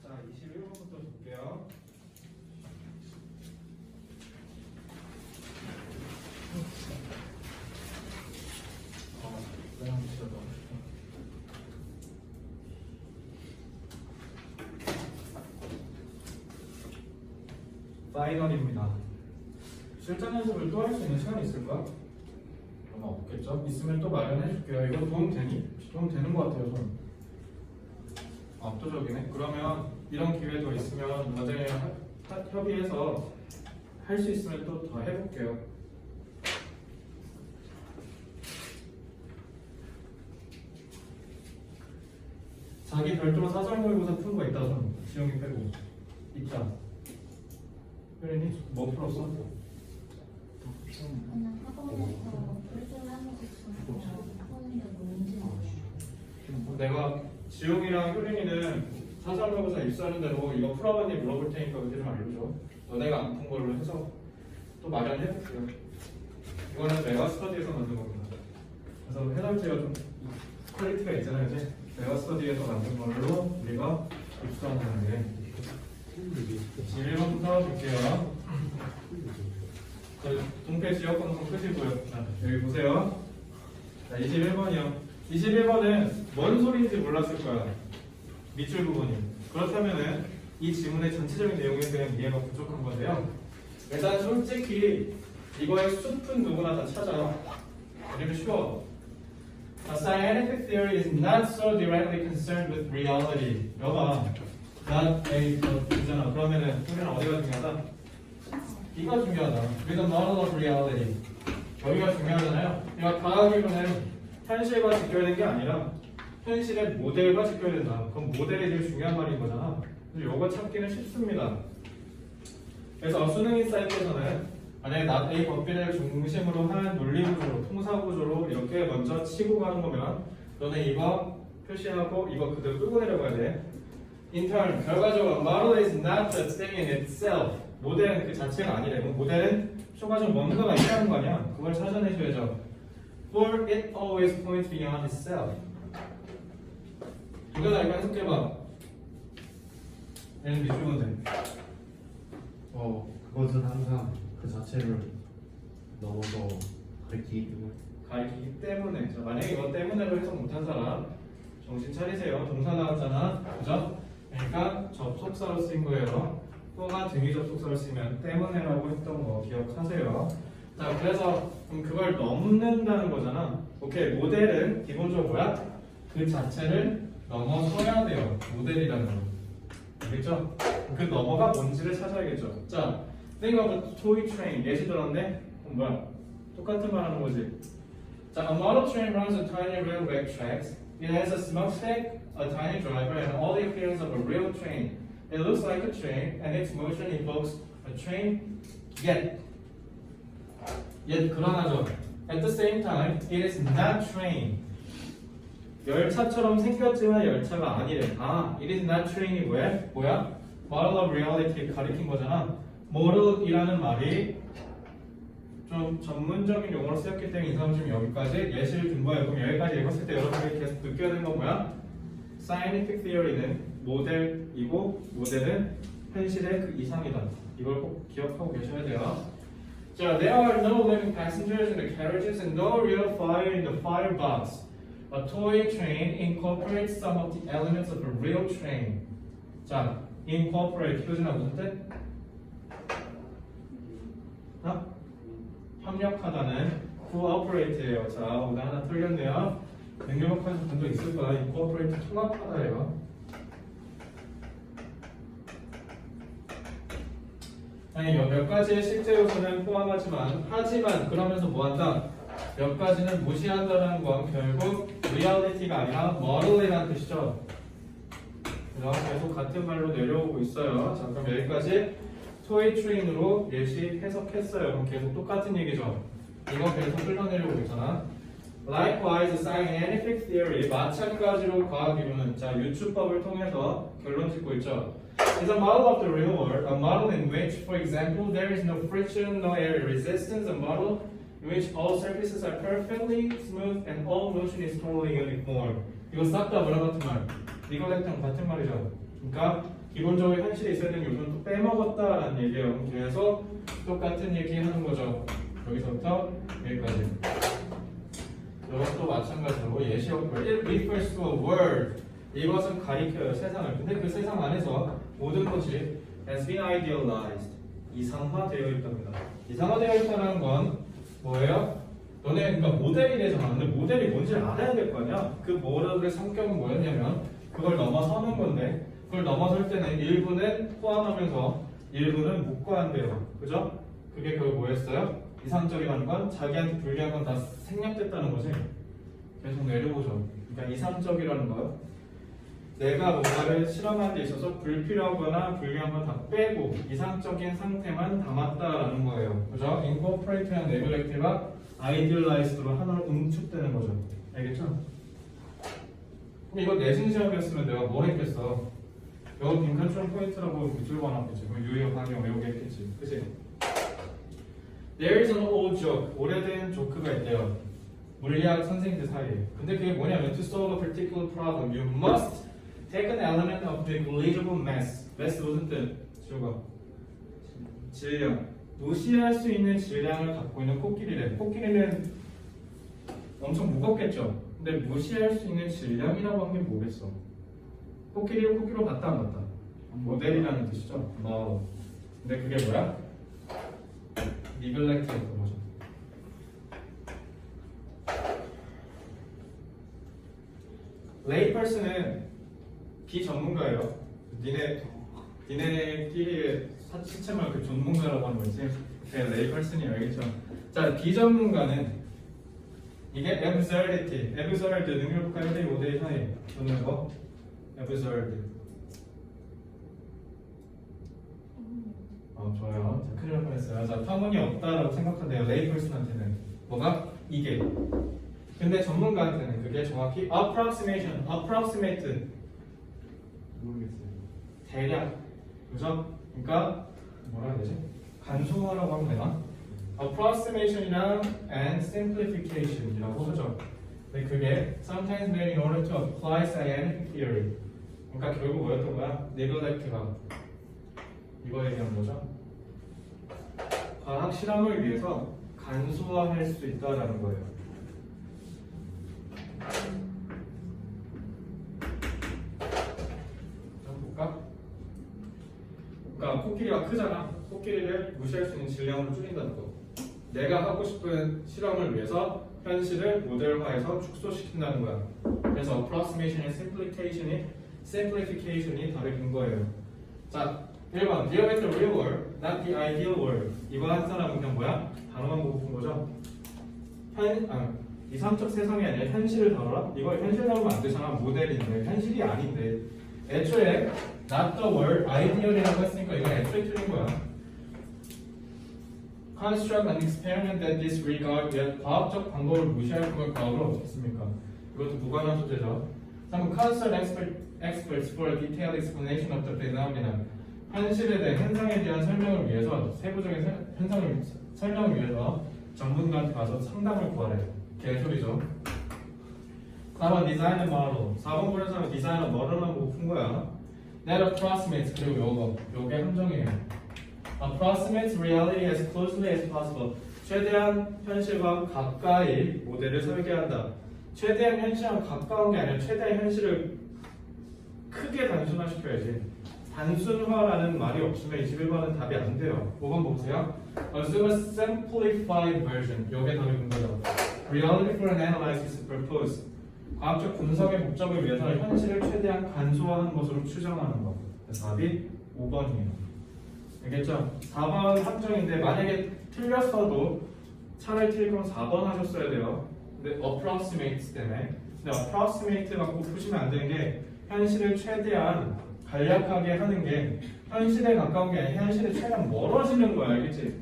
자, 21번부터 볼게요. 파이널입니다. 실전 연습을 또 할 수 있는 시간이 있을까? 아마 없겠죠? 있으면 또 마련해 줄게요. 이거 도움 되니? 도움 되는 것 같아요, 좀. 압도적이네. 그러면 이런 기회도 있으면 나중에 협의해서 할 수 있으면 또 더 해볼게요. 자기 별도로 사설 모의고사 푼 거 있다 손. 지영이 빼고 있다. 혜린이 뭐 풀었어? 그냥 학원에서 일주일하면서 하는 게 뭔지 내가 지용이랑 효린이는 사설 모의고사 입수하는 대로 이거 풀어봤니 물어볼 테니까 그때 좀 알려줘. 너네가 안 푼 걸로 해서 또 마련해볼게요. 이거는 메가 스터디에서 만든 겁니다. 그래서 해설지가 좀 퀄리티가 있잖아요, 이제. 메가 스터디에서 만든 걸로 우리가 입수하는 건데. 21번부터 볼게요. 동태 지역 방송 끄시고요. 여기 보세요. 자, 21번이요. 21번은 뭔 소리인지 몰랐을 거야. 밑줄 부분이. 그렇다면은 이 지문의 전체적인 내용에 대한 이해가 부족한 건데요. 일단 솔직히 이거의 숲은 누구나 다 찾아. 왜냐면 쉬워. A scientific theory is not so directly concerned with reality. 여봐. not a 이잖아. 그러면은 우리는 어디가 중요하다? 이가 중요하다. With a model of reality. 여기가 중요하잖아요. 그러니까 과학이론은 현실과 직결된 게 아니라 현실의 모델과 직결된다. 그럼 모델이 제일 중요한 말인 거잖아. 그래서 이거 찾기는 쉽습니다. 그래서 수능인 사이트에서는 만약에 not A 법비를 중심으로 한 논리구조로, 통사구조로 이렇게 먼저 치고 가는 거면 너는 이거 표시하고 이거 그대로 끌고 내려가야 돼. In turn, 결과적으로 model is not the thing in itself. 모델은 그 자체가 아니래. 모델은 추가적으로 뭔가가 있다는 거 아니야. 그걸 찾아내셔야죠. For it always points beyond itself. 이거 나 이거 해석해봐. 얘는 미주건데. 그것은 항상 그 자체를 넘어서 가리키기 때문에. 자, 만약에 이거 때문에로 해석 못한 사람 정신 차리세요. 동사 나왔잖아. 그죠? 그러니까 접속사로 쓰인 거예요. 또가 등위 접속사를 쓰면 때문에라고 했던 거 기억하세요. 자, 그래서 그럼 그걸 넘는다는 거잖아. 오케이, 모델은 기본적으로 뭐야? 그 자체를 넘어서야 돼요. 모델이라는 거. 알겠죠? 그 넘어가 뭔지를 찾아야겠죠. 자, think of a toy train. 예시 들었네? 그럼 뭐야? 똑같은 말 하는 거지. 자, a model train runs on tiny railway tracks. It has a smokestack, a tiny driver, and all the appearance of a real train. It looks like a train, and its motion evokes a train. Yet 그러나죠. At the same time, it is not train. 열차처럼 생겼지만 열차가 아니래. it is not train이 뭐야? Model of reality 가리킨 거잖아. model이라는 말이 좀 전문적인 용어로 쓰였기 때문에 이 사람 지금 여기까지 예시를 든 거예요. 그럼 여기까지 읽었을 때 여러분이 계속 느껴야 되는 건 뭐야? Scientific theory는 모델이고 모델은 현실의 그 이상이다. 이걸 꼭 기억하고 계셔야 돼요. 자, there are no living passengers in the carriages and no real fire in the firebox. A toy train incorporates some of the elements of a real train. 자, incorporate 표준어 무슨 뜻? 협력하다는 cooperate예요. 자, 오늘 하나 틀렸네요. 능력학에서 본 적 있을 거야. incorporate 통합하다예요. 아니, 몇 가지의 실제 요소는 포함하지만 그러면서 뭐한다? 몇 가지는 무시한다는 건 결국 리얼리티가 아니라 모델이라는 뜻이죠. 그래서 계속 같은 말로 내려오고 있어요. 자, 그럼 여기까지 토이 트레인으로 예시 해석했어요. 그럼 계속 똑같은 얘기죠. 이거 계속 흘러내려오고 있잖아. Likewise, scientific theory 마찬가지로 과학 이론은 자 유추법을 통해서 결론 짓고 있죠. Is a model of the real world, a model in which, for example, there is no friction, no air resistance, a model in which all surfaces are perfectly smooth and all motion is totally uniform. 이거 싹 다 뭐랑 같은 말? 리거렉트랑 같은 말이죠. 그러니까 기본적으로 현실에 있어야 되는 요소는 또 빼먹었다라는 얘기예요. 계속 똑같은 얘기 하는 거죠. 여기서부터 여기까지. 이것도 마찬가지로 예시역 it refers to a world. 이것은 가리켜요 세상을. 근데 그 세상 안에서 모든 것이 has been idealized. 이상화되어 있답니다. 이상화되어 있다는 건 뭐예요? 너네 그러니까 모델이 되잖아. 근데 모델이 뭔지를 알아야 될 거 아니야? 그 모델의 성격은 뭐였냐면 그걸 넘어서는 건데 그걸 넘어설 때는 일부는 포함하면서 일부는 묵과한대요. 그죠? 그게 결국 뭐였어요? 이상적이라는 건 자기한테 불리한 건 다 생략됐다는 거지. 계속 내려보죠. 그러니까 이상적이라는 건 내가 뭔가를 실험하는 데 있어서 불필요하거나 불리한 건 다 빼고 이상적인 상태만 담았다라는 거예요. 그죠? incorporate랑 neglect가 idealized로 하나로 응축되는 거죠. 알겠죠? 그럼 이거 내신 시험이었으면 내가 뭘 했겠어? 이거 빈칸점 포인트라고 밑줄 봐놨겠지. 그럼 유효 강령 외우게 했겠지. 그치? There is an old joke. 오래된 조크가 있대요. 물리학 선생님들 사이에. 근데 그게 뭐냐면 to solve a particular problem, you must take an element of negligible mass. mass 무슨 뜻? 지우가. 질량. 무시할 수 있는 질량을 갖고 있는 코끼리래. 코끼리는 엄청 무겁겠죠. 근데 무시할 수 있는 질량이라고 한 게 뭐겠어? 코끼리를 코끼리로 봤다 안 봤다? 모델이라는 뜻이죠. 근데 그게 뭐야? neglect였던 거죠. layperson은 비전문가예요. 니네끼리의 시체만 그 전문가라고 하는 거지. 그냥 layperson이 알겠죠. 자, 비전문가는 이게 absurdity, absurd 능력과 1대 5대 사이 저는 거 absurd. 좋아요. 자, 큰일 날 뻔했어요. 자, 터무니없다라고 생각한대요. layperson한테는 뭐가? 이게. 근데 전문가한테는 그게 정확히 approximation, approximate 모르겠어요. 대략, 그죠? 그러니까 뭐라 해야 되지? 간소화라고 하면 되나? approximation이랑 and simplification이라고 하죠. 근데 그게 sometimes made in order to apply scientific theory. 그러니까 결국 뭐였던 거야? neglect가 이거 얘기하는 거죠. 과학 실험을 위해서 간소화할 수 있다라는 거예요. 그러니까 코끼리가 크잖아. 코끼리를 무시할 수 있는 질량으로 줄인다는 거. 내가 하고 싶은 실험을 위해서 현실을 모델화해서 축소시킨다는 거야. 그래서 approximation의 simplification이 다른 거예요. 자, 1번 deal with the real world, not the ideal world. 이거 한 사람은 그냥 뭐야? 단어만 보고 푼 거죠. 이상적 세상이 아니라 현실을 다뤄라? 이거 현실 다루면 안 되잖아. 모델인데 현실이 아닌데 애초에 not the world, ideal이라고 했으니까 이건 애초에 틀린 거야. Construct an experiment that disregard 과학적 방법을 무시할 걸 과학을 어떻게 씁니까? 이것도 무관한 소재죠. 3번 consult experts for a detailed explanation of the phenomenon. 현실에 대한 현상에 대한 설명을 위해서 세부적인 현상을 설명을 위해서 전문가한테 가서 상담을 구하래. 개소리죠. 4번 디자인 모델. 4번 보는 사람은 디자인 모델만 보고 푼 거야. That approximates. 그리고 요게 함정이에요. Approximates reality as closely as possible. 최대한 현실과 가까이 모델을 설계한다. 최대한 현실과 가까운 게 아니라 최대한 현실을 크게 단순화시켜야지. 단순화라는 말이 없으면 21번은 답이 안 돼요. 5번 보세요. Assume a simplified version. 요게 답이 된 거죠. Reality for an analysis purpose. 과학적 분석의 목적을 위해서 현실을 최대한 간소화한 것으로 추정하는 것. 답이 5번이에요. 알겠죠? 4번 함정인데 만약에 틀렸어도 차라리 틀릴 거면 4번 하셨어야 돼요. 근데 approximate 때문에. 근데 approximate 갖고 푸시면 안 되는 게 현실을 최대한 간략하게 하는 게 현실에 가까운 게 아니라 현실에 최대한 멀어지는 거야. 알겠지?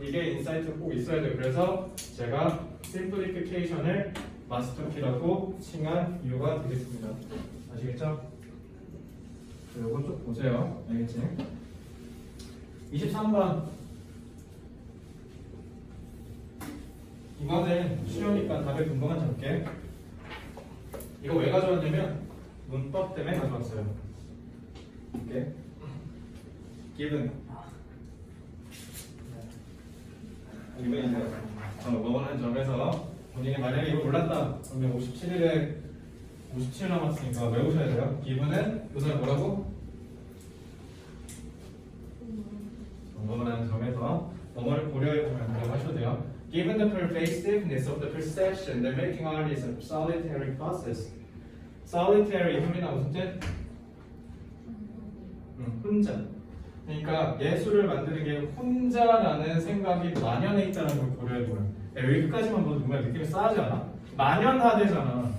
이게 인사이트가 꼭 있어야 돼요. 그래서 제가 simplification을 마스터키라고 칭한 이유가 되겠습니다. 아시겠죠? 이거 좀 보세요. 알겠지? 23번. 이거는 쉬우니까 답을 금방만 잡게. 이거 왜 가져왔냐면 문법 때문에 가져왔어요. 오케이. given 이제 원하는 점에서 본인이 만약에 이거 몰랐다 그러면 57일에 57 남았으니까 외우셔야 돼요. given은 우선 뭐라고? 원하는 점에서 뭐뭐를 고려해보면 뭐라고 하셔도 돼요. Given the pervasiveness of the perception, the making art is a solitary process. solitary 소리나 무슨 뜻? 혼자. 그러니까 예술을 만드는 게 혼자라는 생각이 만연해 있다는 걸 고려해보면 여기까지만 봐도 정말 느낌이 싸하지 않아? 만연하대잖아.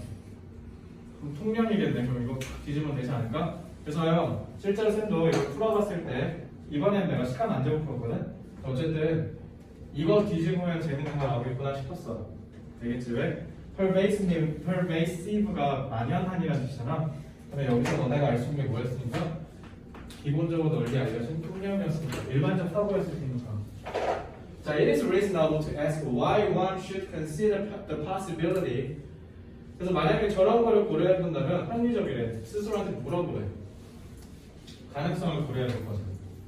그럼 통념이겠네. 그럼 이거 뒤집으면 되지 않을까? 그래서요 실제로 쌤도 이걸 풀어봤을 때 이번엔 내가 시간 안 재고 풀었거든? 어쨌든 이거 뒤집으면 재밌는 거 나오겠구나 싶었어. 되겠지 왜? pervasive가 만연한이라는 뜻이잖아. 근데 여기서 너네가 알 수 있는 게 뭐였으니까? 기본적으로 널리 알려진 통념이었으니까 일반적 사고였으니까. 자, it is reasonable to ask why one should consider the possibility. 그래서 만약에 저런 거를 고려해 본다면 합리적이래. 스스로한테 물어보래. 가능성을 고려해야 될 거죠.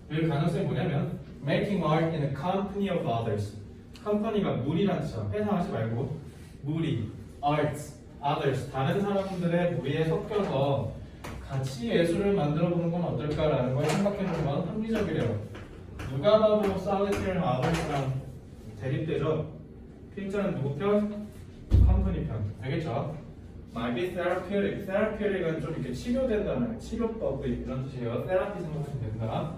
그 가능성이 뭐냐면 making art in a company of others. company가 무리란 뜻이야. 회사 하지 말고 무리, arts, others. 다른 사람들의 무리에 섞여서 같이 예술을 만들어 보는 건 어떨까라는 걸 생각해 보는 건 합리적이래요. 누가 봐도 solitary others랑 대립되죠. 필자는 누구 편? 컴퍼니 편. 알겠죠? Might be therapeutic. therapeutic은 좀 이렇게 치료된다는 치료법 이런 뜻이에요. 테라피 생각하시면 된다.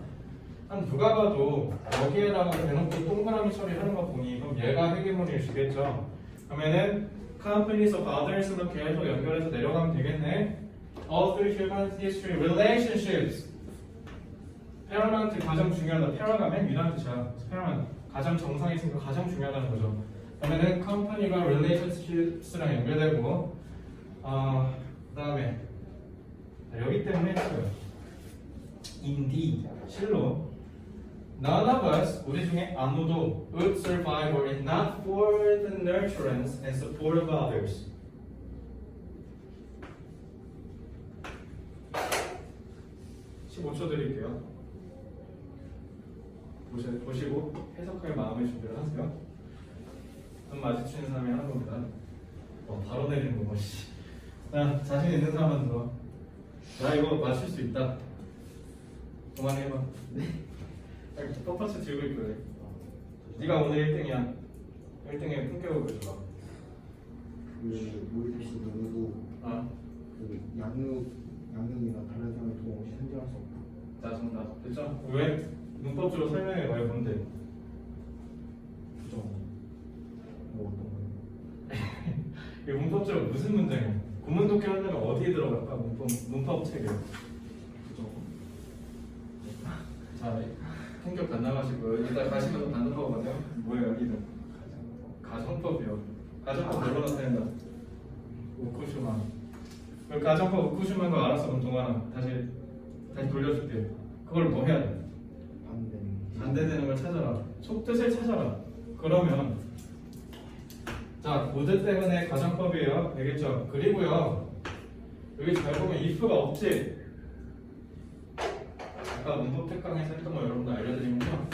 한 누가 봐도 여기에다가 대놓고 동그라미 처리하는 거 보니 그럼 얘가 헤게모니를 주겠죠. 그러면은 companies of others로 계속 연결해서 내려가면 되겠네. All through human history, relationships. paramount 가장 중요하다. para가 맨 위라는 뜻이야. paramount 가장 정상에 있으니까 가장 중요하다는 거죠. 그러면은 company가 relationships랑 연결되고, 그다음에 여기 때문에 했어요. Indeed, 실로. None of us, 우리 중에 아무도 would survive were it not for the nurturance and support of others. 15초 드릴게요. 보시고 해석할 마음의 준비를 하세요. 눈 마주치는 사람이 하는 겁니다. 바로 내리는 거 씨. 자, 자신 있는 사람만 들어. 나 이거 맞출 수 있다. 그만해봐. 네. 텃밭을 들고 있거든. 네가 오늘 1등이야. 1등에 품격을 보여줘봐. 모의고시 논의도 그 양육이나 다른 사람의 도움 없이 선정할 수 없다. 자, 정답. 됐죠? 왜? 문법적으로 설명해봐요. 뭔데? 부정. 뭐 어떤 거예요? 이게 문법적으로 무슨 문제냐? 구문 독해 한다면 어디에 들어갈까? 문법 책에. 부정. 자, 성격 안 나가시고 일단 가시면서 단독하고 가세요. 뭐예요, 이름? 가정법이요. 가정법 뭘로 나타낸다? 우쿠슈마. 그 가정법 우쿠슈마인 거 알았어. 그럼 동아나 다시 돌려줄게. 그걸 뭐 해야 돼? 반대되는 걸 찾아라. 속뜻을 찾아라. 그러면 자, 모드 때문에 가정법이에요. 되겠죠? 그리고요, 여기 잘 보면 if가 없지? 아까 문법 특강에서 했던 거 여러분들 알려드리면요,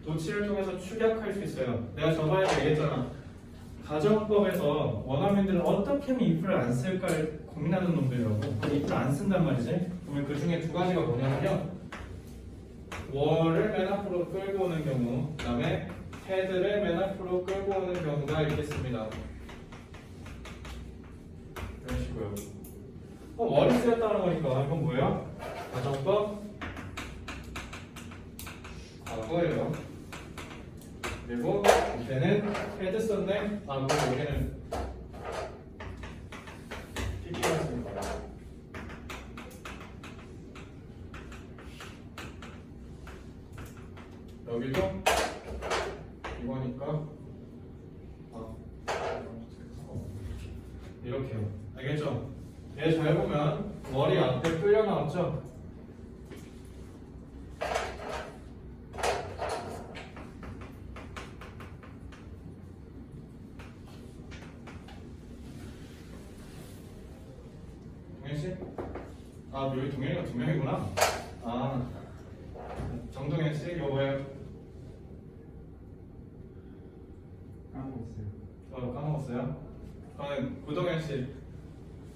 도치를 통해서 축약할 수 있어요. 내가 저번에 얘기했잖아. 가정법에서 원어민들은 어떻게 하면 if를 안 쓸까를 고민하는 놈들이라고. if를 안 쓴단 말이지. 그러면 그 중에 두 가지가 뭐냐면요, were 맨 앞으로 끌고 오는 경우, 그 다음에 had를 맨 앞으로 끌고 오는 경우가 있겠습니다. 이런 식으로요. were 쓰였다는 거니까 이건 뭐예요? 가정법 과거예요. 그리고 밑에는 had 썼네. 그리고 여기는 PP가 쓰는 거예요. 여기도 이거니까 이렇게요. 알겠죠? 얘 잘 보면 머리 앞에 끌려 나왔죠? 씨? 아 여기 동현이가 2명이구나. 아 정동현 씨 이거 뭐예요? 까먹었어요. 까먹었어요? 그러면 구동현 씨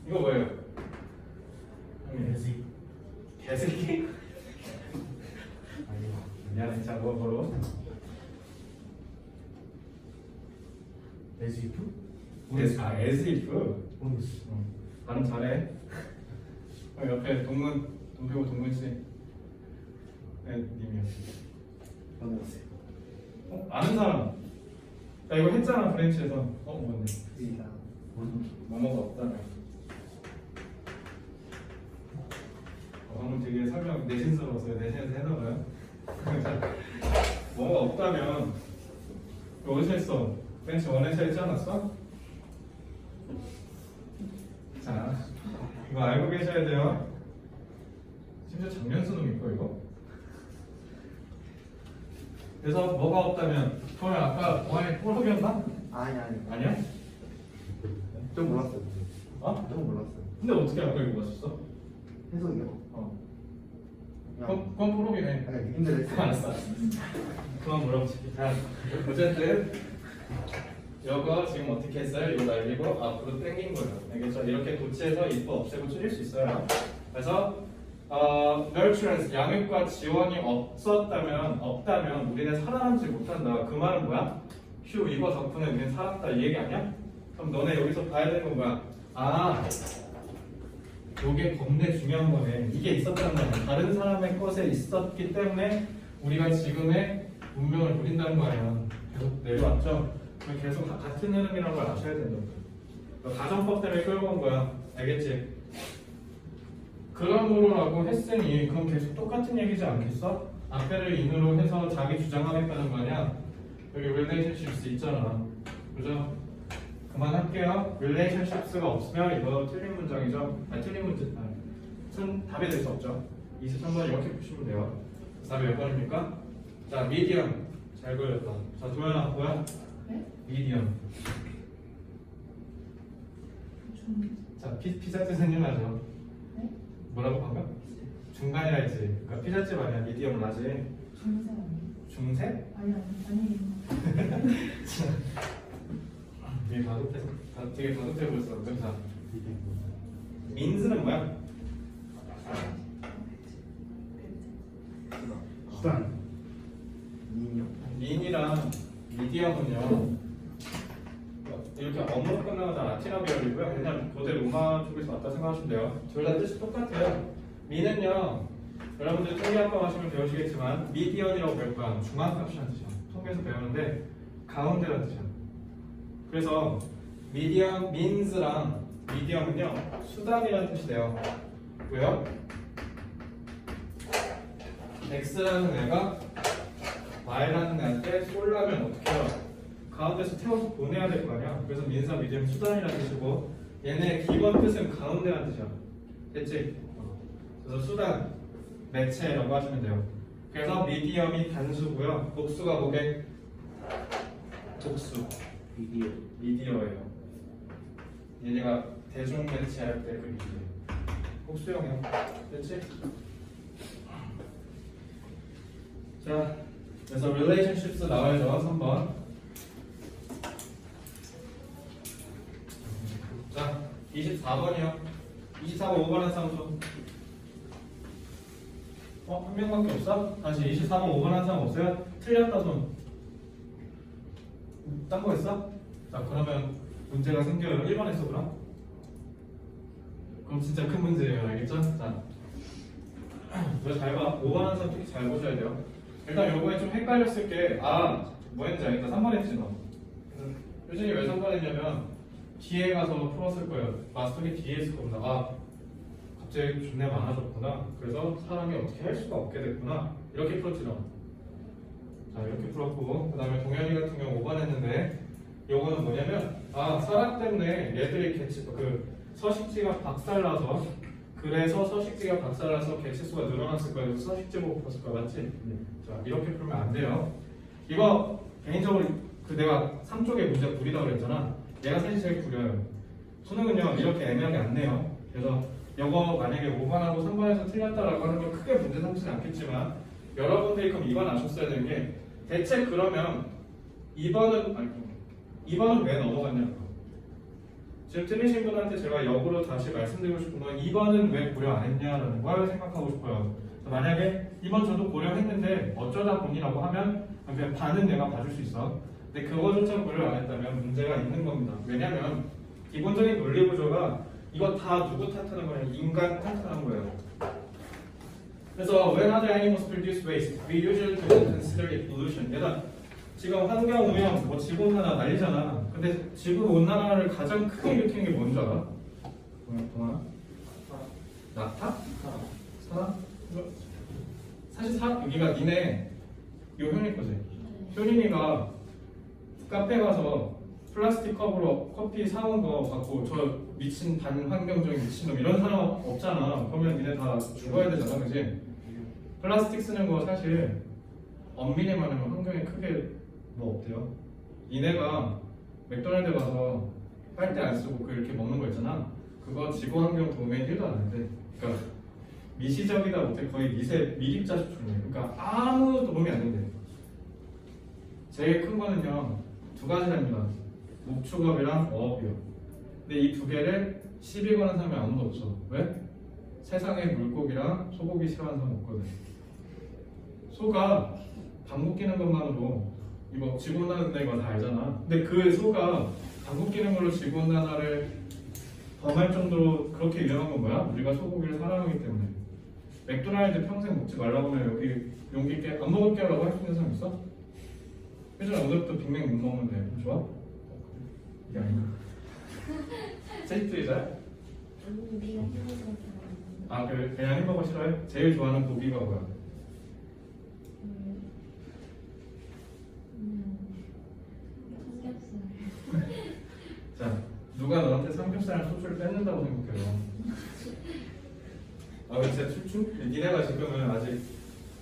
이거 뭐예요? 개지. 개새끼? 아니요. 미안해. 자 뭐로? 에지프? 에스이프. 모르겠어. 발음 잘해. 옆에 동배우 동근 씨. 네, 님이요. 까먹었어요. 아는 사람. 나 이거 했잖아 브랜치에서. 뭔데? 의사. 뭐뭐가 없다며. 방금 되게 설명 내신스러웠어요. 내신에서 해놔봐요. 뭐가 없다면 이거 어디서 했어? 브랜치 1에서 했지 않았어? 자, 이거 알고 계셔야 돼요. 심지어 작년 수능이고 이거. 그래서 뭐가 없다면 그러면 아까 동아리 뽀록이었나? 아니. 아니야? 좀 몰랐어요. 어? 좀 몰랐어요. 근데 어떻게 아까 이거 맞췄어? 해석이요. 그냥 그건 뽀록이네. 그냥 느낌대로 했어요. 알았어. 그만 물어보시기. 자, 어쨌든 이거 지금 어떻게 했어요? 이거 날리고 앞으로 당긴 거예요. 알겠죠? 이렇게 도치해서 입법 없애고 줄일 수 있어요. 그래서 nurturance 양육과 지원이 없다면 우리는 살아남지 못한다. 그 말은 뭐야? 휴 이거 덕분에 우리는 살았다 이 얘기 아니야? 그럼 너네 여기서 봐야 되는 건 뭐야? 아 요게 겁내 중요한 거네. 이게 있었다는 거야. 다른 사람의 것에 있었기 때문에 우리가 지금의 운명을 누린다는 거 아니야. 계속 내려왔죠? 그럼 계속 같은 흐름이라는 걸 아셔야 된다고. 가정법 때문에 끌고 온 거야. 알겠지? 그러므로라고 했으니 그럼 계속 똑같은 얘기지 않겠어? 앞에를 인으로 해서 자기 주장하겠다는 거 아니야? 여기 relationships 있잖아. 그죠? 그만할게요. relationships가 없으면 이거 틀린 문장이죠? 틀린 문장. 답이 될 수 없죠. 23번 이렇게 푸시면 돼요. 답이 몇 번입니까? 자, medium. 잘 그렸다. 자, 도현아, 뭐야? 네? medium. 자, 피자집 생각나죠? 네? 뭐라고 방금? 중간이라 했지. 그러니까 피자집 아니야. 미디엄 라지. 중세 아니에요? 중세? 아니. 되게 다급해 보였어. 그렇다. 이게 뭐? 민스는 뭐야? 수단. 미인이요. 민이랑 미디엄은요. 이렇게 어무로 끝나는 다 라틴어 계열이고요. 그냥 고대 로마 쪽에서 왔다 생각하시면 돼요. 둘 다 뜻이 똑같아요. 미는요. 여러분들 통계학과 가시면 배우시겠지만 미디언이라고 배울 거야. 중앙값이라는 뜻이야. 통계에서 배우는데 가운데라는 뜻이야. 그래서 미디엄, 민스랑 미디엄은요 수단이라는 뜻이 돼요. 왜요? X라는 애가 Y라는 애한테 쏠라면 어떻게 해요? 가운데서 태워서 보내야 될 거 아니야. 그래서 민사, 미디엄, 수단이라는 뜻이고 얘네 기본 뜻은 가운데라는 뜻이야. 됐지? 그래서 수단, 매체라고 하시면 돼요. 그래서 미디엄이 단수고요. 복수가 뭐게? 복수. 미디어예요. 얘네가 대중 매체할 때 그 미디어. 복수형이야. 됐지? 자, 그래서 relationships 나와야죠. 3번. 자, 24번이요. 24번 5번 한 사람 좀. 한 명밖에 없어? 다시 24번 5번 한 사람 없어요? 틀렸다 손. 딴 거 있어? 자, 그러면 문제가 생겨요. 1번 했어 그럼? 그럼 진짜 큰 문제예요. 알겠죠? 자, 이거 잘 봐. 5번 한 사람 특히 잘 보셔야 돼요. 일단 요거에 좀 헷갈렸을 게 뭐 했는지 알겠다. 3번 했지 너. 요즘이 왜 3번 했냐면 뒤에 가서 풀었을 거예요. 마스터리 뒤에 있을 겁니다. 갑자기 존내 많아졌구나. 그래서 사람이 어떻게 할 수가 없게 됐구나. 이렇게 풀었지 너. 자, 이렇게 풀었고 그 다음에 동현이 같은 경우 5번 했는데 요거는 뭐냐면 사람 때문에 얘들이 서식지가 박살나서 그래서 서식지가 박살나서 개체수가 늘어났을 거예요. 그래서 서식지 보고 풀었을 거야. 맞지? 자, 이렇게 풀면 안 돼요. 이거 개인적으로 내가 3쪽에 문제가 구리다고 그랬잖아. 얘가 사실 제일 구려요. 수능은요 이렇게 애매하게 안 내요. 그래서 이거 만약에 5번하고 3번에서 틀렸다라고 하는 건 크게 문제 삼지는 않겠지만 여러분들이 그럼 2번 아셨어야 되는 게 대체 그러면 2번은 왜 넘어갔냐고. 지금 틀리신 분한테 제가 역으로 다시 말씀드리고 싶은 건 2번은 왜 고려 안 했냐라는 걸 생각하고 싶어요. 만약에 2번 저도 고려했는데 어쩌다 보니라고 하면 그냥 반은 내가 봐줄 수 있어. 근데 그거조차 고려 안 했다면 문제가 있는 겁니다. 왜냐면 기본적인 논리 구조가 이거 다 누구 탓하는 거냐? 인간 탓하는 거예요. 그래서 when other animals produce waste, we usually don't consider it pollution. 얘가 지금 환경 오염, 뭐 지구 온난화 난리잖아. 근데 지구 온난화를 가장 크게 일으키는 게 뭔지 알아? 동아? 낙타? 사람? 사실 여기가 니네 요 효린이 거지? 효린이가 카페 가서 플라스틱 컵으로 커피 사온 거 갖고 저 미친 반환경적인 미친놈 이런 사람 없잖아. 그러면 니네 다 죽어야 되잖아, 그지? 플라스틱 쓰는 거 사실 엄밀히 말하면 환경에 크게 뭐 없대요. 니네가 맥도날드 가서 빨대 안 쓰고 그 이렇게 먹는 거 있잖아. 그거 지구 환경 도움에 1도 안 된대. 그러니까 미시적이다 못해 거의 미립자 수준이에요. 그러니까 아무 도움이 안 된대. 제일 큰 거는요 2가지랍니다. 목축업이랑 어업이요. 근데 이 2개를 시비 거는 사람이 아무도 없어. 왜? 세상에 물고기랑 소고기 싫어하는 사람 없거든. 소가 방귀 뀌는 것만으로 이거 지구온난화 이거 다 알잖아. 근데 그 소가 방귀 뀌는 걸로 지구온난화를 범할 정도로 그렇게 위험한 건 뭐야? 우리가 소고기를 사랑하기 때문에. 맥도날드 평생 먹지 말라고 하면 여기 용기 있게 안 먹을게요 라고 할 수 있는 사람 있어? 예전에 오늘부터 빅맥 못 먹는데 좋아? 이게 아니야. 제이트이자? 아니 내가 해서 아 그래? 그냥 햄버거 싫어해? 제일 좋아하는 고기가 뭐야? 삼겹살. 자 누가 너한테 삼겹살이랑 소주를 뺏는다고 생각해요? 아 진짜 출출? 니네가 지금은 아직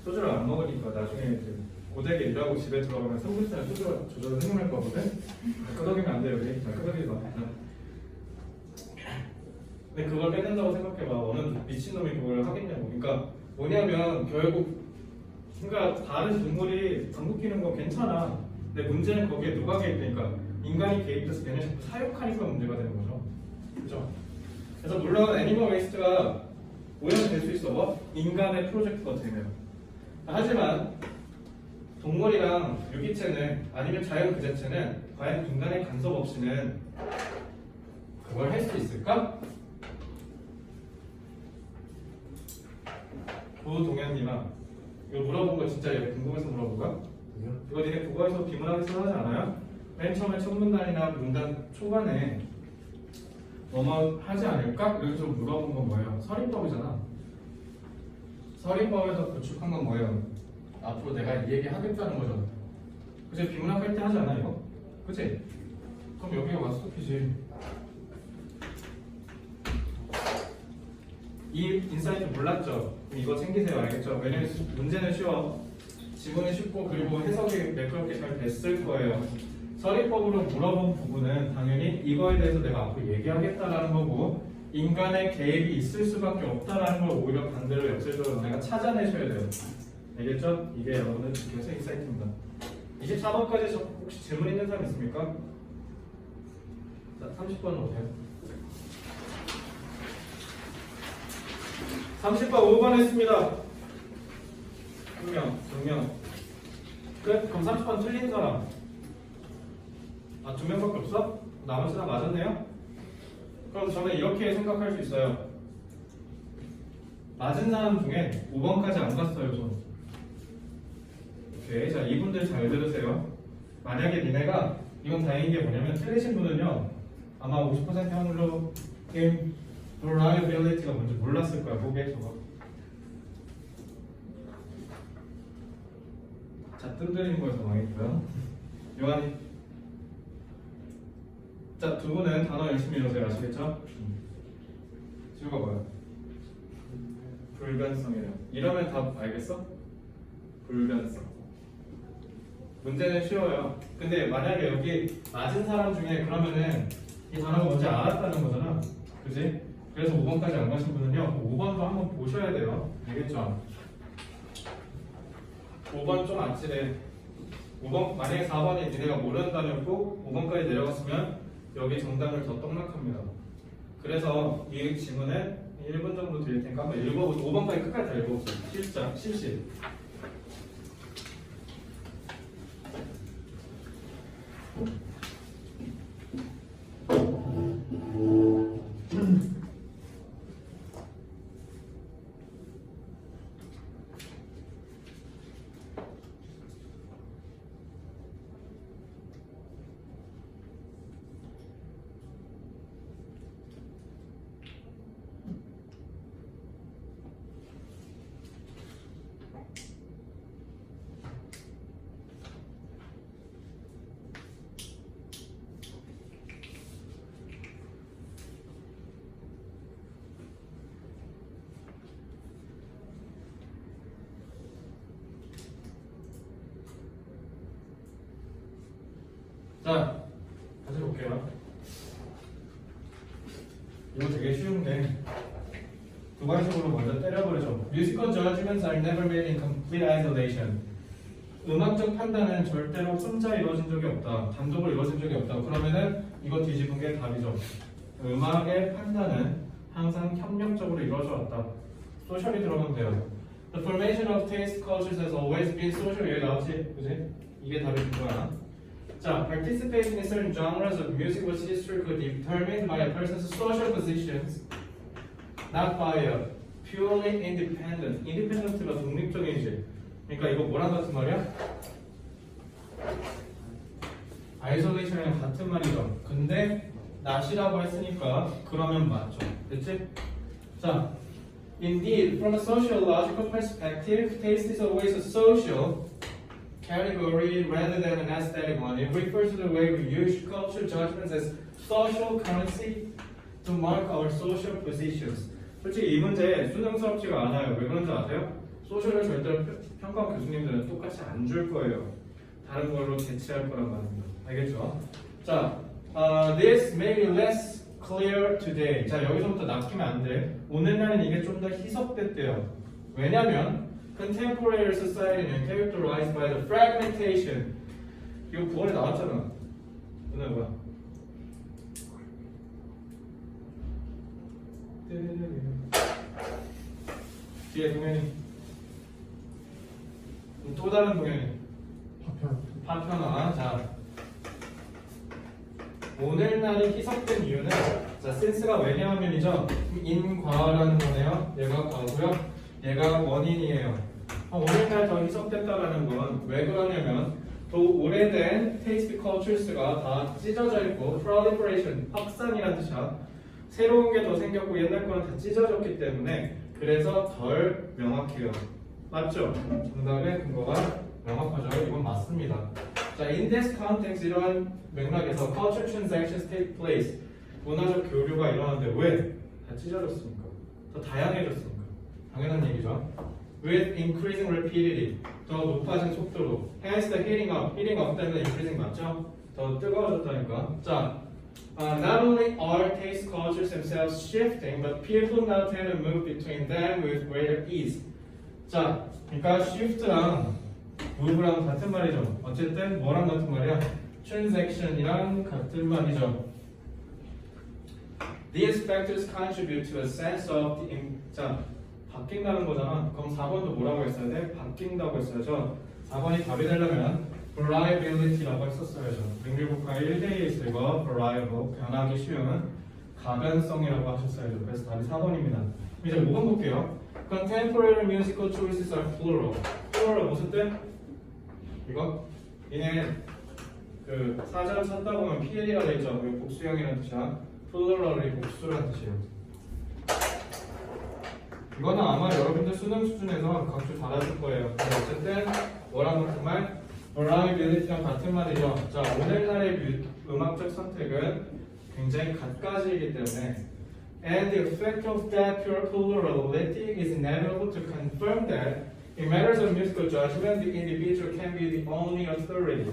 소주를 안 먹으니까 나중에 이제 고되게 일하고 집에 들어가면 삼겹살 소주 조절을 생각할 거거든? 끄덕이면 안 돼 여기. 끄덕이지 마. 근데 그걸 뺏는다고 생각해봐. 어느 미친놈이 그걸 하겠냐고. 그러니까 뭐냐면 결국 그러니까 다른 동물이 방귀 뀌는 거 괜찮아. 근데 문제는 거기에 누가 개입되니까 인간이 개입돼서 걔네 자꾸 사육하니까 문제가 되는 거죠. 그죠? 그래서 물론 애니멀 웨이스트가 오염이 될 수 있어. 뭐? 인간의 프로젝트가 되면. 하지만 동물이랑 유기체는 아니면 자연 그 자체는 과연 인간의 간섭 없이는 그걸 할 수 있을까? 조동현님아 이거 물어본 거 진짜 얘 궁금해서 물어본 거야? 이거 니네 국어에서 비문학에서 하지 않아요? 맨 처음에 첫 문단이나 문단 초반에 뭐뭐 하지 않을까? 이렇게 좀 물어본 건 뭐예요? 서린법이잖아. 서린법에서 구축한 건 뭐예요? 앞으로 내가 이 얘기 하겠다는 거죠. 그치? 비문학 할 때 하지 않아 이거? 그치? 그럼 여기가 마스터피지. 이 인사이트 몰랐죠? 그럼 이거 챙기세요. 알겠죠? 왜냐면 문제는 쉬워. 지문은 쉽고 그리고 해석이 매끄럽게 잘 됐을 거예요. 서리법으로 물어본 부분은 당연히 이거에 대해서 내가 앞으로 얘기하겠다라는 거고 인간의 개입이 있을 수밖에 없다라는 걸 오히려 반대로 역설적으로 내가 찾아내셔야 돼요. 알겠죠? 이게 여러분의 지켜서 인사이트입니다. 24번까지 혹시 질문 있는 사람 있습니까? 자, 30번은 어때요? 30번 5번 했습니다. 2명. 끝? 그럼 30번 틀린 사람. 아, 2명밖에 없어? 나머지 다 맞았네요? 그럼 저는 이렇게 생각할 수 있어요. 맞은 사람 중에 5번까지 안 갔어요, 저. 오케이. 자, 이분들 잘 들으세요. 만약에 니네가, 이건 다행인 게 뭐냐면, 틀리신 분은요, 아마 50% 확률로 게임 reliability가 뭔지 몰랐을 거야, 보기에 저거. 자, 뜸들이는 거에서 망했고요. 요한이. 자, 두 분은 단어 열심히 읽으세요. 아시겠죠? 지우가 뭐야? 불변성이래요. 이러면 답 알겠어? 불변성. 문제는 쉬워요. 근데 만약에 여기 맞은 사람 중에 그러면은 이 단어가 뭔지 알았다는 거잖아. 그지? 그래서 5번까지 안 가신 분은요 5번도 한번 보셔야 돼요. 알겠죠? 5번 좀 아찔해. 5번 만약에 4번이 니네가 모르는 단어였고 5번까지 내려갔으면 여기 정답을 더 떡락합니다. 그래서 이 지문에 1분 정도 드릴 테니까 한번 읽어보세요. 5번까지 끝까지 다 읽어보세요. 실시. 자, 다시 볼게요. 이거 되게 쉬운데 두 가지로 먼저 때려버리죠. Musical judgments are never made in complete isolation. 음악적 판단은 절대로 혼자 이루어진 적이 없다. 단독으로 이루어진 적이 없다. 그러면은 이거 뒤집은 게 답이죠. 음악의 판단은 항상 협력적으로 이루어져 왔다. 소셜이 들어가면 돼요. The formation of taste cultures has always been social. 여기 나오지? 그지? 이게 답이 된 거야. 자, participation in certain genres of music was historically determined by a person's social positions, not by a purely independent. independent가 독립적인지. 그러니까 이거 뭐랑 같은 말이야? isolation이랑 같은 말이죠. 근데 not이라고 했으니까 그러면 맞죠. 됐지? 자, indeed, from a sociological perspective, taste is always a social category rather than an aesthetic one. It refers to the way we use cultural judgments as social currency to mark our social positions. 솔직히 이 문제 수능스럽지가 않아요. 왜 그런지 아세요? 소셜을 절대로 평가 교수님들은 똑같이 안 줄 거예요. 다른 걸로 대체할 거란 말입니다. 알겠죠? 자, this may be less clear today. 자, 여기서부터 낚이면 안 돼. 오늘날은 이게 좀 더 희석됐대요. 왜냐면 contemporary society는 characterized by the fragmentation. 이거 9월에 나왔잖아. 오늘 뭐야? 뒤에 동현이. 또 다른 동현이. 파편화. 자, 오늘날이 희석된 이유는 자, since가 왜냐하면이죠. 인과라는 거네요. 얘가 과고요. 얘가 원인이에요. 오늘날 더 희석됐다라는 건 왜 그러냐면 더 오래된 taste cultures가 다 찢어져 있고 proliferation, 확산이라는 뜻이야. 새로운 게 더 생겼고 옛날 거는 다 찢어졌기 때문에 그래서 덜 명확해요. 맞죠? 정답의 근거가 명확하죠. 이건 맞습니다. 자, in this context 이러한 맥락에서 culture transactions take place. 문화적 교류가 일어나는데 왜? 다 찢어졌으니까. 더 다양해졌으니까. 당연한 얘기죠. With increasing rapidity. 더 높아진 속도로. Hence the heating up. Heating up 때문에 increasing 맞죠? 더 뜨거워졌다니까. 자, not only are taste cultures themselves shifting, but people now tend to move between them with greater ease. 자, 그러니까 shift랑 move랑 같은 말이죠. 어쨌든 뭐랑 같은 말이야? transaction이랑 같은 말이죠. These factors contribute to a sense of the 자, 바뀐다는 거잖아. 그럼 4번도 뭐라고 했어야 돼? 바뀐다고 했어야죠. 4번이 답이 되려면 variability라고 했었어야죠. 능률국가 1대1에 있을 거 variable, 변하기 쉬운 가변성이라고 하셨어야죠. 그래서 답이 4번입니다. 이제 5번 볼게요. Contemporary musical choices are plural. plural 무슨 뜻? 이거? 얘네 그 사전 찾다 보면 PL이가 되죠. 복수형이라는 뜻이야. plural이 복수라는 뜻이에요. 이거는 아마 여러분들 수능 수준에서 각주 달아줄 거예요. 어쨌든 뭐랑 같은 말? variability랑 같은 말이죠. 자, 오늘날의 음악적 선택은 굉장히 갖가지이기 때문에 and the effect of that pure plurality is inevitable to confirm that in matters of musical judgment, the individual can be the only authority.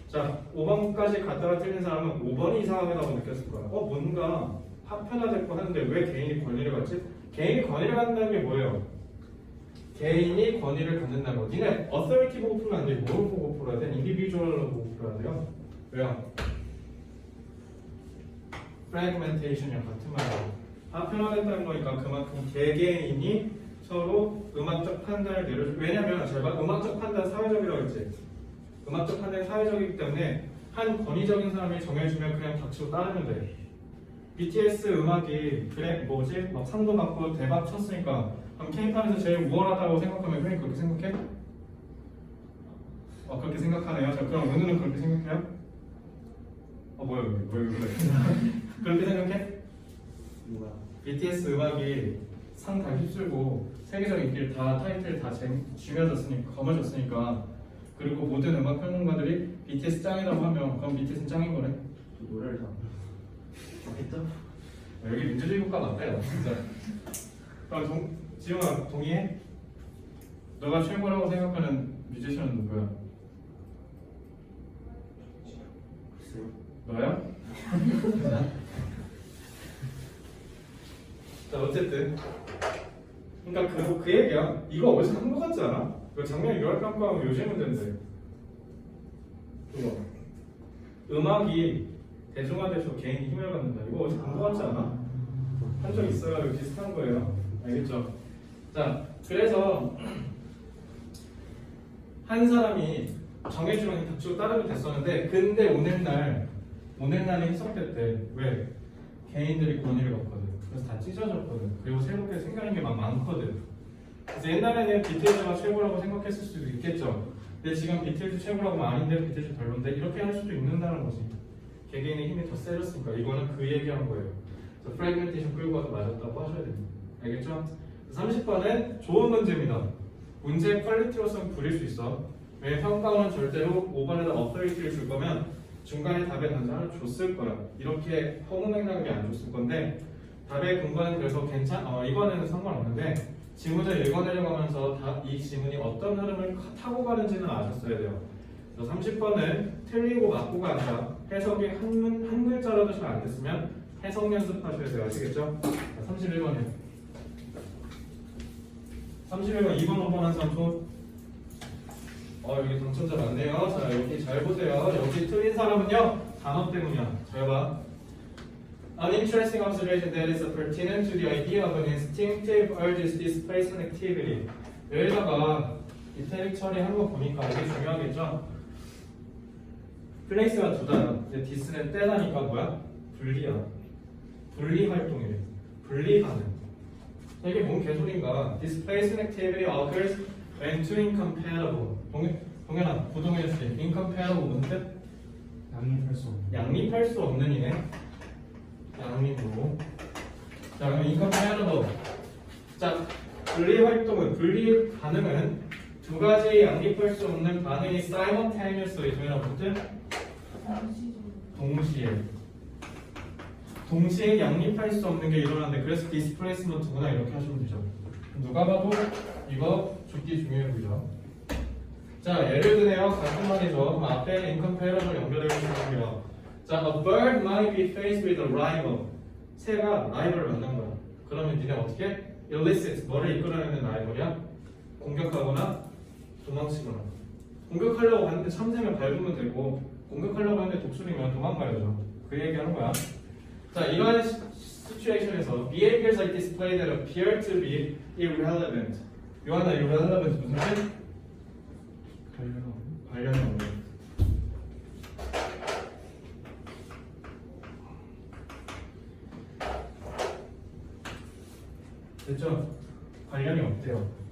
자, 5번까지 갔다가 틀린 사람은 5번이 이상하다고 느꼈을 거야. 뭔가 파편화됐고 하는데 왜 개인이 권위를 갖지? 개인이 권위를 갖는다는 게 뭐예요? 개인이 권위를 갖는다는 거. 니네 authority 보고 풀면 안 돼. 뭘 보고 풀어야 돼? individual로 보고 풀어야 돼요. 왜요? fragmentation이랑 같은 말이에요. 파편화됐다는 거니까 그만큼 개개인이 서로 음악적 판단을 내려줘. 왜냐면 제가 음악적 판단 사회적이라고 했지. 음악적 판단이 사회적이기 때문에 한 권위적인 사람이 정해주면 그냥 박수로 따르면 돼. BTS 음악이 그래 뭐지? 막 상도 받고 대박 쳤으니까 그럼 K-팝에서 제일 우월하다고 생각하면 형이 그렇게 생각해? 그렇게 생각하네요. 자 그럼 은우는 그렇게 생각해요? 뭐야 그렇게 생각해? 누가? BTS 음악이 상 다 휩쓸고 세계적 인기를 다 타이틀 다 쥐며졌으니까 거머졌으니까 그리고 모든 음악 평론가들이 BTS 짱이라고 하면 그럼 BTS는 짱인 거네. 저 노래를 다 했죠? 여기 민주주의 국가 맞다 진짜. 그럼 지용아 동의해? 너가 최고라고 생각하는 뮤지션은 누구야? 글쎄요. 너야? 자 어쨌든 그러니까 그 얘기야. 이거 어디서 한 거 같지 않아? 그 작년 6월 평가하고 요즘 문제인데 그거 음악이 대중화돼서 개인이 힘을 갖는다. 이거 어디서 본 거 같지 않아? 한 적 있어요. 비슷한 거예요. 알겠죠? 자 그래서 한 사람이 정해주면 닥치고 따르면 됐었는데 근데 오늘날이 해석됐대. 왜? 개인들이 권위를 갖거든. 그래서 다 찢어졌거든. 그리고 새롭게 생겨난 게 막 많거든. 그래서 옛날에는 BTS가 최고라고 생각했을 수도 있겠죠. 근데 지금 BTS 최고라고 하면 아닌데 BTS 별론데 이렇게 할 수도 있는다는 거지. 개개인의 힘이 더 세졌으니까 이거는 그 얘기한 거예요. 그래서 프래그멘테이션 끌고 와서 맞았다고 하셔야 됩니다. 알겠죠? 30번은 좋은 문제입니다. 문제 퀄리티로서는 부릴 수 있어. 왜냐면 평가원은 절대로 5번에다 authority를 줄 거면 중간에 답의 단서를 줬을 거야. 이렇게 허무맹랑하게 안 줬을 건데 답의 근거는 그래서 이거는 상관없는데 지문을 읽어내려고 하면서 이 지문이 어떤 흐름을 타고 가는지는 아셨어야 돼요. 그래서 30번은 틀리고 맞고가 아니라 해석이 한 글자라도 잘 안 됐으면 해석 연습하셔야 돼요. 아시겠죠? 31번이요. 31번 2번 5번 한 사람 손. 여기 당첨자 많네요. 자 여기 잘 보세요. 여기 틀린 사람은요 단어 때문이야. 잘 봐. An interesting observation that is pertinent to the idea of an instinctive urges displacement activity. 여기다가 이태릭 처리한 거 보니까 이게 중요하겠죠? place가 두다. 근데 dis는 떼다니까 뭐야? 분리야. 분리 활동이래. 분리하는. 이게 뭔 개소리인가? Displacement activity occurs when two incompatible. 동현아, 고동현 씨, incompatible 뭔데? 양립할 수 없는. 양립할 수 없는 이네. 양립으로. 자, 그럼 incompatible. 자, 분리 활동은 분리 반응은 두 가지 양립할 수 없는 반응이 simultaneously 동현아 무슨? 동시에 양립할 수 없는 게 일어나는데 그래서 displacement구나 이렇게 하시면 되죠. 누가 봐도 이거 죽기 중요해 보이죠. 자 예를 드네요. 같은 말이죠. 그럼 앞에 incompatible 연결되어 있는 겁니다. 자, a bird might be faced with a rival. 새가 라이벌을 만난 거야. 그러면 니네 어떻게? elicit 뭐를 이끌어내는 라이벌이야? 공격하거나 도망치거나. 공격하려고 하는데 참새면 밟으면 되고 공격하려고 하는데 독수리면 도망가야죠. 그 얘기하는 거야. 자, 이러한 시츄에이션에서 behaviors like display that appear to be irrelevant. 요하나 irrelevant 무슨 뜻? 관련이 없는. 됐죠? 관련이 없대요.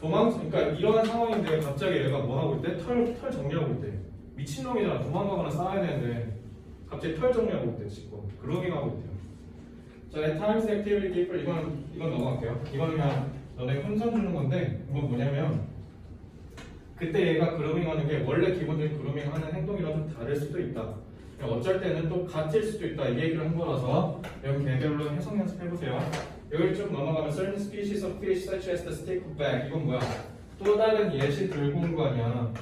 그러니까 이러한 상황인데 갑자기 얘가 뭐 하고 있대? 털 정리하고 있대. 미친놈이잖아. 도망가거나 싸워야 되는데 갑자기 털 정리하고 있대. 지금 그러기가 하고 있대요. 자, at times activity differ. 이건 넘어갈게요. 이건 그냥 너네 혼선 주는 건데 이건 뭐냐면 그때 얘가 그루밍하는 게 원래 기본적인 그루밍하는 행동이랑 좀 다를 수도 있다. 어쩔 때는 또 같을 수도 있다. 이 얘기를 한 거라서 여기 개별로 해석 연습해보세요. 여기를 쭉 넘어가면 certain species of fish such as the stickback. 이건 뭐야? 또 다른 예시 들고 온 거 아니야.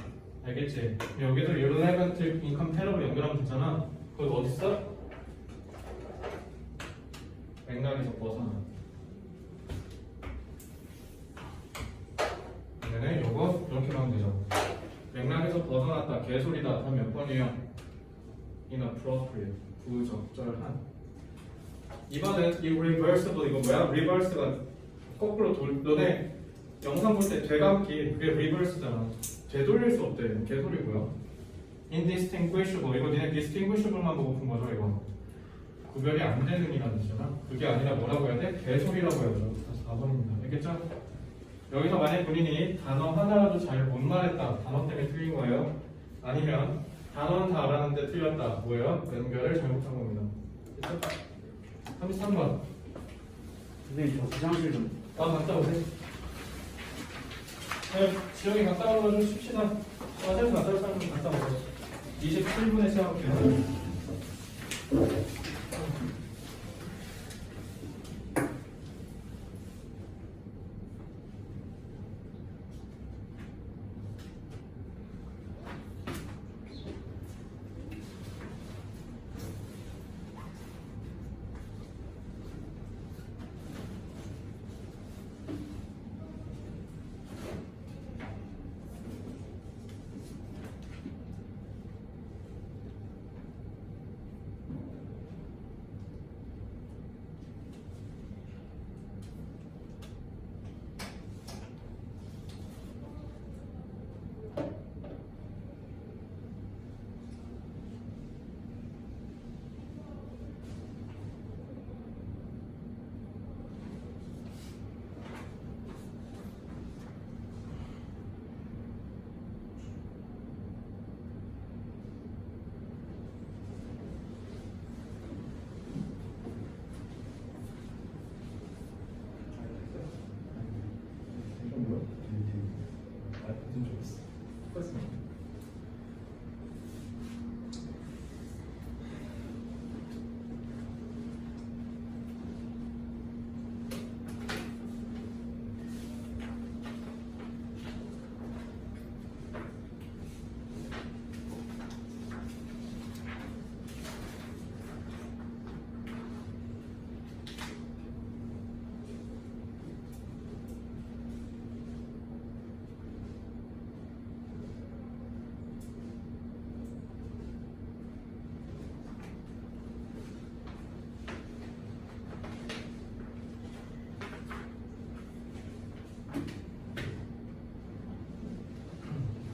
알겠지? 여기도 irrelevant, incompatible 연결하면 되잖아. 그거 어딨어? 맥락에서 벗어나. 그러면 요거 이렇게 하면 되죠. 맥락에서 벗어났다, 개소리다 하면 몇 번이에요? inappropriate, 부적절한. 이번엔 이 reversible 이거 뭐야? reverse가 거꾸로 너네 영상 볼 때 되감기 그게 reverse잖아. 되돌릴 수 없대. 개소리고요. indistinguishable 이거 니네 distinguishable만 보고 푼 거죠 이거. 구별이 안 되는 이라는 뜻이잖아. 그게 아니라 뭐라고 해야 돼? 개소리라고 해야죠. 다시 4번입니다. 알겠죠? 여기서 만약 본인이 단어 하나라도 잘 못 말했다. 단어 때문에 틀린 거예요. 아니면 단어는 다 알았는데 틀렸다. 뭐예요? 연결을 잘못한 겁니다. 됐죠? 33번. 선생님 저 화장실 좀. 갔다 오세요. 네, 지영이 갔다 오는 거좀 쉽시다. 화장실 갔다 올 사람은 갔다 오세요. 27분에 시작할게요. 좀 좋았어. 수고했습니다.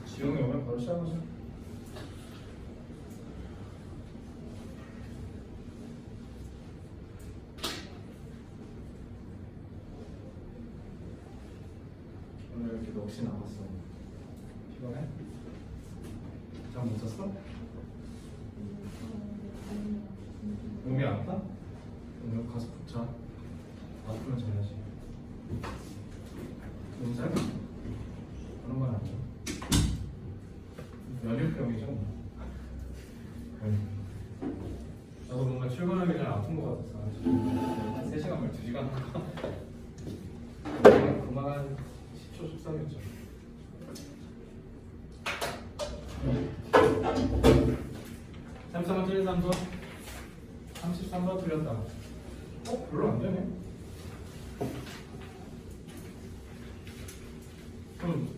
지용이 오면 바로 시작하자. 오늘 이렇게 넋이 나갔어. 피곤해? 잠 못 잤어? 몸이 아파? 오늘 가서 푹 자. 아프면 자야지. 몸살? 그런 건 아니죠. 면역병이죠. 나도 뭔가 출근하기 전에 아픈 것 같았어. 한 3시간 말 2시간 할까? 그만 한 10초 속상했죠. (33번) 틀린 3번 33번 틀렸다. 별로 안 되네. 그럼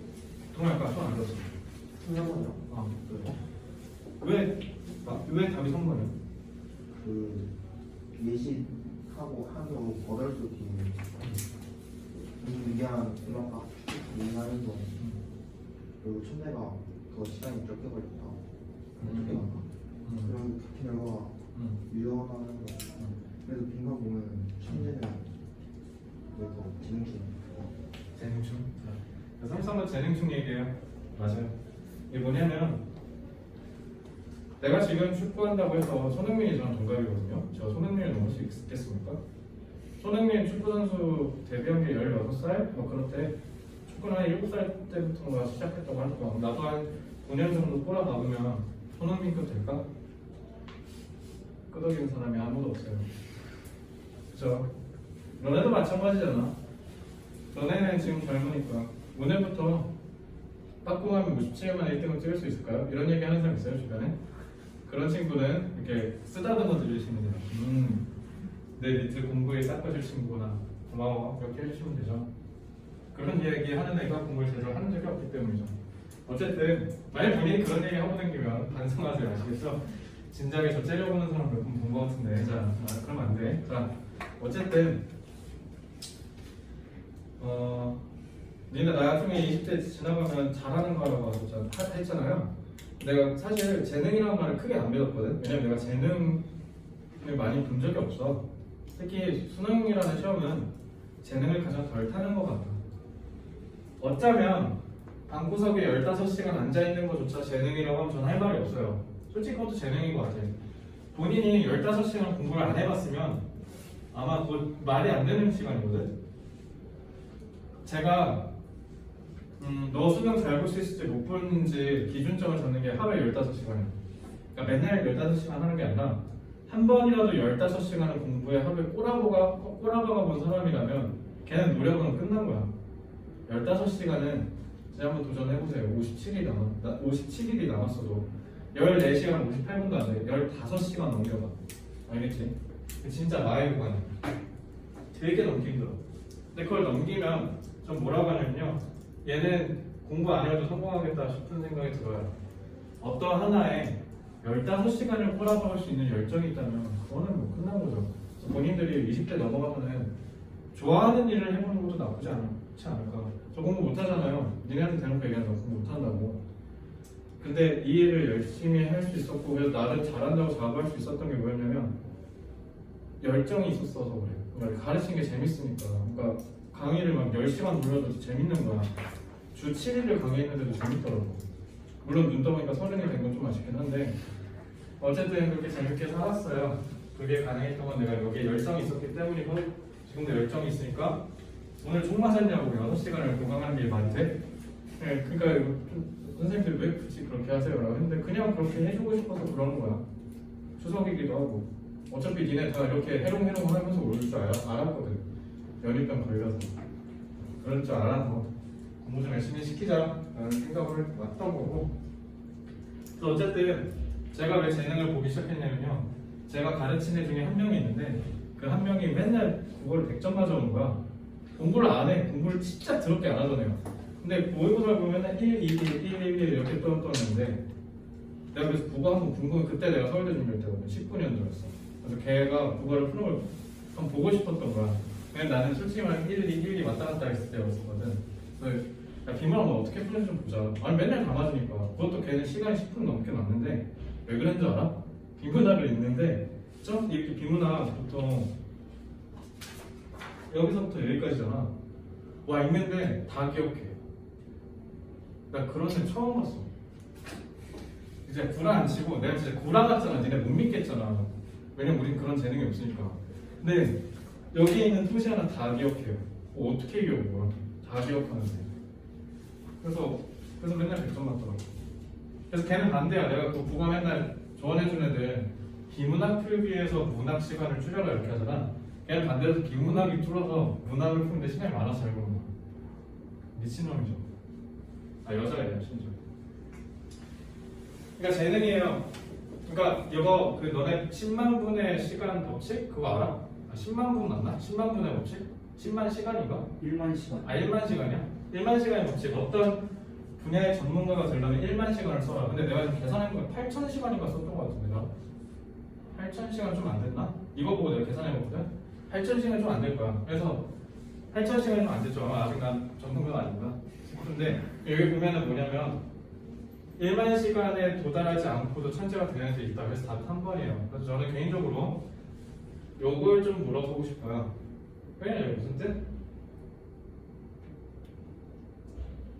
동아일까? 손 안 들었어. 왜 답이 3번이야? 그 예시하고 학용 거덜수 뒤에 위한 음악학 인하면서 그리고 천대가 더 시간이 적게 걸렸다. 어떻게 간다. 그럼 그 결과가 유연하는 거. 그래서 빈칸 보면 천재는 그래서 재능충. 재능충. 33번 재능충 얘기해요. 맞아요. 이게 뭐냐면 내가 지금 축구한다고 해서 손흥민이 저랑 동갑이거든요. 제가 손흥민을 넘을 수 있겠습니까? 손흥민 축구선수 데뷔한 게 16살? 뭐 그렇대. 축구는 한 7살 때부터가 시작했다고 하니까 나도 한 9년 정도 꼬라박으면 손흥민급 될까? 끄덕이는 사람이 아무도 없어요. 그죠? 너네도 마찬가지잖아. 너네는 지금 젊으니까 오늘부터 탁구하면 57만 1등을 찍을 수 있을까요? 이런 얘기 하는 사람 있어요 주변에? 그런 친구는 이렇게 쓰다듬어 들으시면 돼요. 내 니트 공부에 닦아줄 친구구나. 고마워. 이렇게 해주시면 되죠. 그런 이야기 하는 애가 공부를 제대로 하는 적이 없기 때문이죠. 어쨌든 만약 본인이 그런 얘기 하고 다니면 반성하세요. 아시겠죠? 진작에 저 째려보는 사람 몇 번 본 것 같은데 자 그러면 안 돼. 자 어쨌든 니네 나중에 20대 지나가면 잘하는 거라고 했잖아요. 내가 사실 재능이라는 말을 크게 안 믿었거든. 왜냐면 내가 재능을 많이 본 적이 없어. 특히 수능이라는 시험은 재능을 가장 덜 타는 것 같아. 어쩌면 방구석에 15시간 앉아있는 것조차 재능이라고 하면 저는 할 말이 없어요. 솔직히 그것도 재능인 것 같아요. 본인이 15시간 공부를 안 해봤으면 아마 그거 말이 안 되는 시간이거든. 제가 너 수능 잘 볼 수 있을지 못 보는지 기준점을 잡는 게 하루에 15시간이에요. 그러니까 맨날 15시간 하는 게 아니라 한 번이라도 15시간을 공부에 하루에 꼬라박아 본 사람이라면 걔는 노력은 끝난 거야. 15시간은 제가 한번 도전해보세요. 57일이 남았어도 14시간 58분도 안 돼. 15시간 넘겨봐. 알겠지? 진짜 나의 구간이야. 되게 넘기 힘들어. 근데 그걸 넘기면 좀 뭐라고 하냐면요. 얘는 공부 안 해도 성공하겠다 싶은 생각이 들어요. 어떤 하나에 15시간을 꼬라박을 수 있는 열정이 있다면 그거는 뭐 끝난 거죠. 그래서 본인들이 20대 넘어가면은 좋아하는 일을 해보는 것도 나쁘지 않지 않을까. 저 공부 못하잖아요. 니네한테 대놓고 얘기하는 거 공부 못한다고. 근데 이 일을 열심히 할 수 있었고 그래서 나를 잘한다고 자부할 수 있었던 게 뭐였냐면 열정이 있었어서 그래요. 그러니까 가르치는 게 재밌으니까. 그러니까 강의를 막 10시간 돌려도 재밌는 거야. 주 7일을 강의했는데도 재밌더라고. 물론 눈 떠보니까 30이 된 건 좀 아쉽긴 한데 어쨌든 그렇게 재밌게 살았어요. 그게 가능했던 건 내가 여기에 열정이 있었기 때문이고 지금도 열정이 있으니까 오늘 총 맞았냐고 6시간을 보강하는 게 말이 돼? 네, 그러니까 선생님들 왜 굳이 그렇게 하세요? 라고 했는데 그냥 그렇게 해주고 싶어서 그러는 거야. 추석이기도 하고 어차피 니네 다 이렇게 해롱해롱 하면서 올 줄 알았거든. 연입병 걸려서 그럴 줄 알아서 공부 좀 열심히 시키자라는 생각을 왔던 거고. 또 어쨌든 제가 왜 재능을 보기 시작했냐면요. 제가 가르치는 애 중에 한 명이 있는데 그 한 명이 맨날 국어를 100점 가져오는 거야. 공부를 안 해. 공부를 진짜 더럽게 안 하잖아요. 근데 모의고사 보면 1, 2, 1, 1 이렇게 떠는데 내가 그래서 국어 한번 궁금해. 그때 내가 서울대 준비할 때거든. 19년도였어. 그래서 걔가 국어를 푸는 걸 한번 보고 싶었던 거야. 근데 나는 솔직히 말하면 1, 2 왔다 갔다 했을 때였거든. 그래서 야 비문 한번 어떻게 푸는지 좀 보자. 아니 맨날 다 맞으니까. 그것도 걔는 시간이 10분 넘게 났는데 왜 그랬는 줄 알아? 비문학을 읽는데 이렇게 비문학 보통 여기서부터 여기까지잖아. 와 읽는데 다 기억해. 나 그런 애 처음 봤어. 이제 구라 안 치고 내가 진짜 구라 같잖아. 니네 못 믿겠잖아. 왜냐면 우린 그런 재능이 없으니까. 근데 여기 있는 토시 하나 다 기억해요. 어떻게 기억해? 다 기억하는데. 그래서 맨날 100점 맞더라고. 그래서 걔는 반대야. 내가 그 국어 맨날 조언해준 애들 비문학 풀기 위해서 문학 시간을 줄여라 이렇게 하잖아. 걔는 반대로 비문학이 줄어서 문학을 푸는데 시간이 많아서 잘 보는 거야. 미친놈이죠. 아 여자애야 심지어. 그러니까 재능이에요. 그러니까 이거 그 너네 10만 분의 시간 법칙 그거 알아? 아, 10만 분 맞나? 10만 분의 법칙? 10만 시간인가? 1만 시간. 아 1만 시간이야? 1만 시간의 법칙. 어떤 분야의 전문가가 되려면 1만 시간을 써라. 근데 내가 지금 계산한 거 8,000시간인가 썼던 거 같은데 나 8,000시간 좀 안 됐나? 이거 보고 내가 계산해봤거든? 8,000시간 좀 안 될 거야. 그래서 8,000시간이 좀 안 됐죠. 아직 난 전문가가 아닌가? 근데 여기 보면은 뭐냐면 1만 시간에 도달하지 않고도 천재가 되는 데 있다. 그래서 답이 3번이에요. 그래서 저는 개인적으로 요걸 좀 물어보고 싶어요. 왜냐면 무슨 뜻?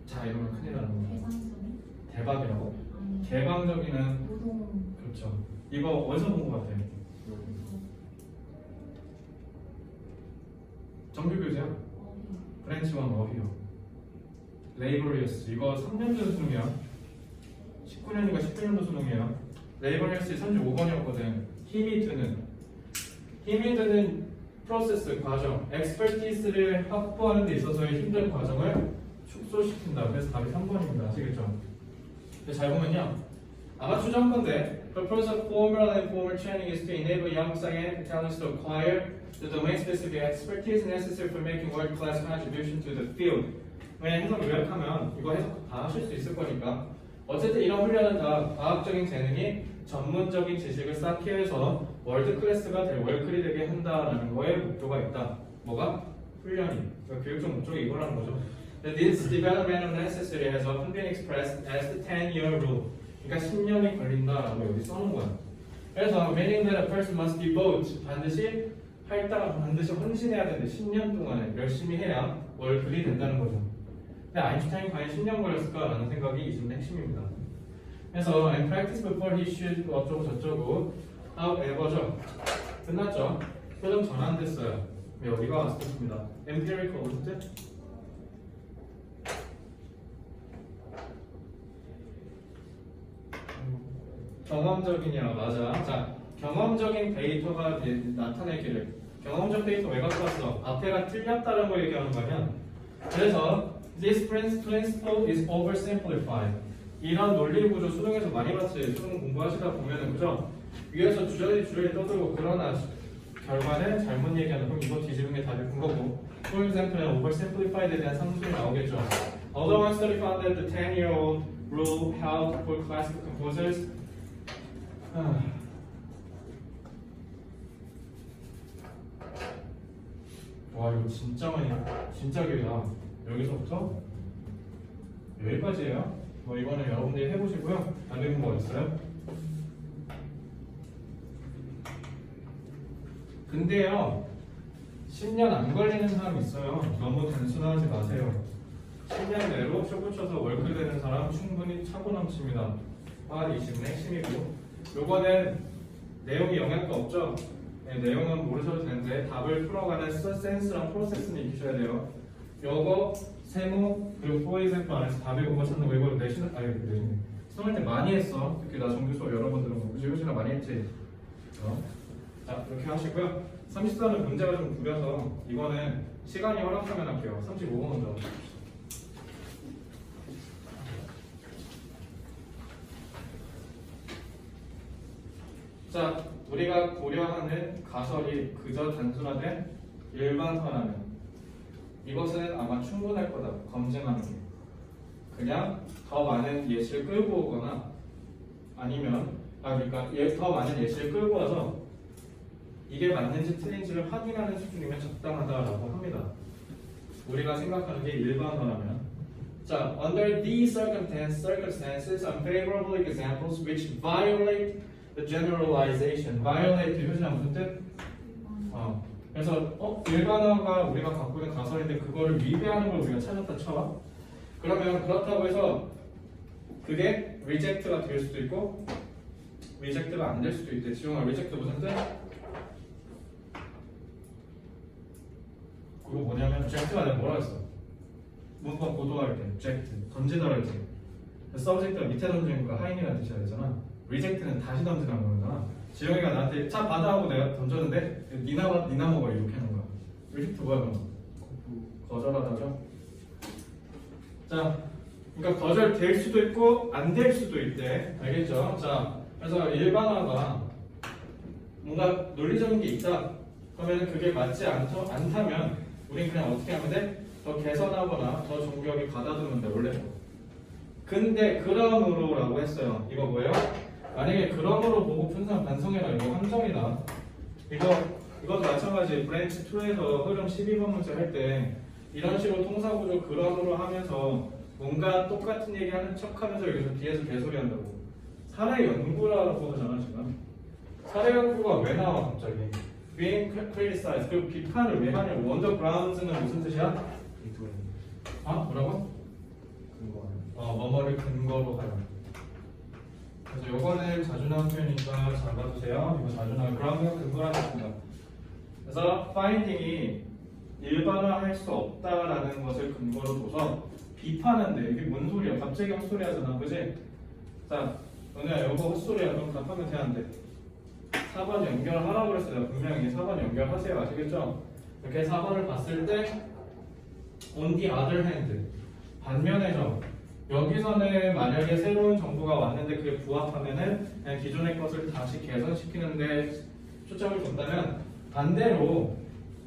자 이러면 큰일 나는 거야. 대상성이? 대박이라고? 아니 개방적이는 노동 그렇죠. 이거 어디서 본 것 같아요? 정규교재야? 프렌치원 어휘요. 레이버리어스 이거 3년 전 수능이야. 19년인가 19년도 수능이에요. 레이버리어스 35번이었거든. 힘이 드는 프로세스 과정, 엑스퍼티스를 확보하는 데 있어서의 힘든 과정을 축소시킨다. 그래서 답이 3번입니다. 아시겠죠? 잘 보면요. 아마 추정 건데 Purpose of formal and informal training is to enable young scientific talents to acquire the domain-specific expertise necessary for making world-class contribution to the field. 왜냐 해석 요약하면 이거 해석 다 하실 수 있을 거니까 어쨌든 이런 훈련은 다 과학적인 재능이 전문적인 지식을 쌓기 위해서 월드 클래스가 될 월클이 되게 한다라는 거에 목표가 있다. 뭐가? 훈련이. 그러니까 교육적 목적이 이거라는 거죠. This development necessary has often been expressed as the 10-year rule. 그러니까 10년이 걸린다라고 여기 써놓은 거야. 그래서 meaning that a person must devote 반드시 활동 반드시 헌신해야 되는데 10년 동안에 열심히 해야 월클이 된다는 거죠. 근데 아인슈타인 과연 10년 걸렸을까라는 생각이 이 질문의 핵심입니다. 그래서 and practice before he should 어쩌고 저쩌고 however죠. 끝났죠. 표정 전환됐어요. 여기가 왔습니다. empirical 어떻게? 경험적이냐 맞아. 자 경험적인 데이터가 나타내기를 경험적 데이터 왜 갖고 왔어? 앞에가 틀렸다는 거 얘기하는 거면 그래서 this principle is oversimplified. 이런 논리 구조 수능에서 많이 봤지. 수능 공부하시다 보면은 그죠? 위에서 주저리 떠들고 그러나 결과는 잘못 얘기하는 그럼 이거 뒤집은 게 답이 큰 거고. For example, oversimplified에 대한 상술이 나오겠죠. Although one study found that the 10-year-old rule held for classical composers. 와 이거 진짜 많이 진짜 길다. 여기서부터 여기까지예요. 뭐 이거는 여러분들이 해보시고요. 안 되는 거 있어요? 근데요 10년 안 걸리는 사람 있어요. 너무 단순하지 마세요. 10년 내로 쇼 붙여서 월클 되는 사람 충분히 차고 넘칩니다. 이 질문의 핵심이고 요거는 내용이 영향가 없죠? 네, 내용은 모르셔도 되는데 답을 풀어가는 센스랑 프로세스는 익히셔야 돼요. 요거 세모 그리고 for example 안에서 답이 그거 찾는 거 이거 내신 수능할 때 많이 했어. 특히 나 정규 수업 여러분들은 뭐 무시무시나 많이 했지. 자 이렇게 하시고요. 34는 문제가 좀 구려서 이거는 시간이 허락하면 할게요. 35번 먼저. 자 우리가 고려하는 가설이 그저 단순화된 일반화라면 이것은 아마 충분할 거다. 검증하는 게 그냥 더 많은 예시를 끌고 오거나 아니면 그러니까 더 많은 예시를 끌고 와서 이게 맞는지 틀린지를 확인하는 수준이면 적당하다라고 합니다. 우리가 생각하는 게 일반화라면 자, under these circumstances, unfavorable examples which violate the generalization. violate 효진아 무슨 뜻? 그래서 일반화가 우리가 갖고 있는 가설인데 그거를 위배하는 걸 우리가 찾았다 쳐. 그러면 그렇다고 해서 그게 reject가 될 수도 있고 reject가 안 될 수도 있대. 지용아 reject 무슨 뜻? 그거 뭐냐면 reject가 내가 뭐라 했어? 문법 고도할 때 reject 던지다라 했지. subject가 밑에 던지는 거가 하인이라는 뜻이야 되잖아. reject는 다시 던지라는 거잖아. 지영이가 나한테 차 받아 하고 내가 던졌는데 니나 먹어 이렇게 하는 거야. reject 뭐야 그럼? 거절하다죠. 자, 그러니까 거절될 수도 있고 안 될 수도 있대. 알겠죠? 자, 그래서 일반화가 뭔가 논리적인 게 있다. 그러면 그게 맞지 않다면 우린 그냥 어떻게 하면 돼? 더 개선하거나 더 정교하게 가다듬으면 돼 원래. 근데 그러므로라고 했어요. 이거 뭐예요? 만약에 그러므로 보고 분산 반성해라 이거 함정이다. 이것도 마찬가지 브랜치 2에서 흐름 12번 문제 할 때 이런 식으로 통사구조 그러므로 하면서 뭔가 똑같은 얘기 하는 척 하면서 여기서 뒤에서 개소리 한다고. 사례 연구라고 하잖아 지금. 사례 연구가 왜 나와 갑자기? being criticized 그리고 비판을 왜 하냐고. undergrounds는 무슨 뜻이야? 뭐라고? 근거. 뭐뭐를 근거로 하라. 그래서 요거는 자주 나온 표현이니까 잘 봐주세요. 이거 자주 나온 ground가 근거라는 겁니다. 그래서 finding이 일반화할 수 없다라는 것을 근거로 둬서 비판한대. 이게 뭔 소리야? 갑자기 헛소리 하잖아, 그지? 자, 은혜야, 이거 헛소리야. 그럼 답하면 돼, 안 돼? 4번 연결하라고 그랬어요. 내가 분명히 4번 연결하세요. 아시겠죠? 이렇게 4번을 봤을 때 on the other hand 반면에서 여기서는 만약에 새로운 정보가 왔는데 그게 부합하면은 그냥 기존의 것을 다시 개선시키는데 초점을 둔다면, 반대로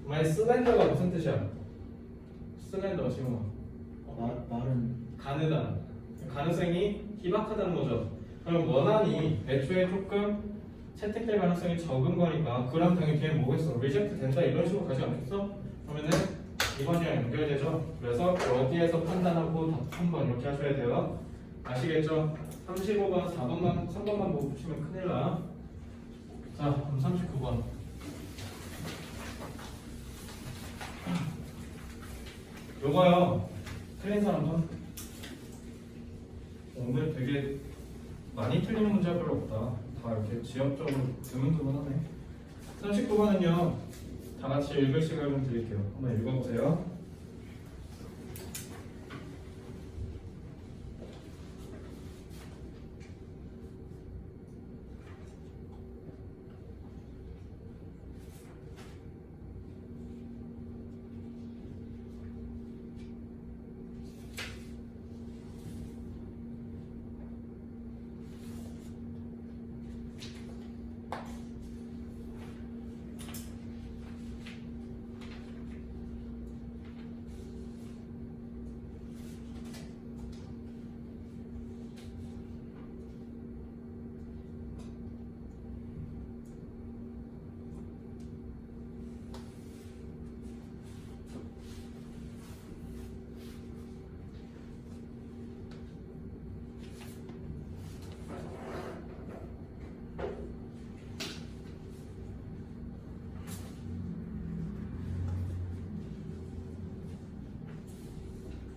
만약 슬렌더가 무슨 뜻이야? 슬렌더 지금 말은 가느다, 가능성이 희박하다는 거죠. 그럼 원안이 애초에 조금 채택될 가능성이 적은 거니까 그럼 당연히 걔는 뭐겠어? 리젝트 된다 이런 식으로 가지 않겠어? 그러면은 2번이랑 연결되죠. 그래서 여기에서 판단하고 답 3번 이렇게 하셔야 돼요. 아시겠죠? 35번, 4번만, 3번만 못 붙이면 큰일 나. 자, 그럼 39번. 요거요. 틀린 사람은 오늘 되게 많이 틀리는 문제가 별로 없다. 다 이렇게 지역적으로 드문드문하네. 39번은요. 다 같이 읽을 시간을 좀 드릴게요. 한번 읽어보세요.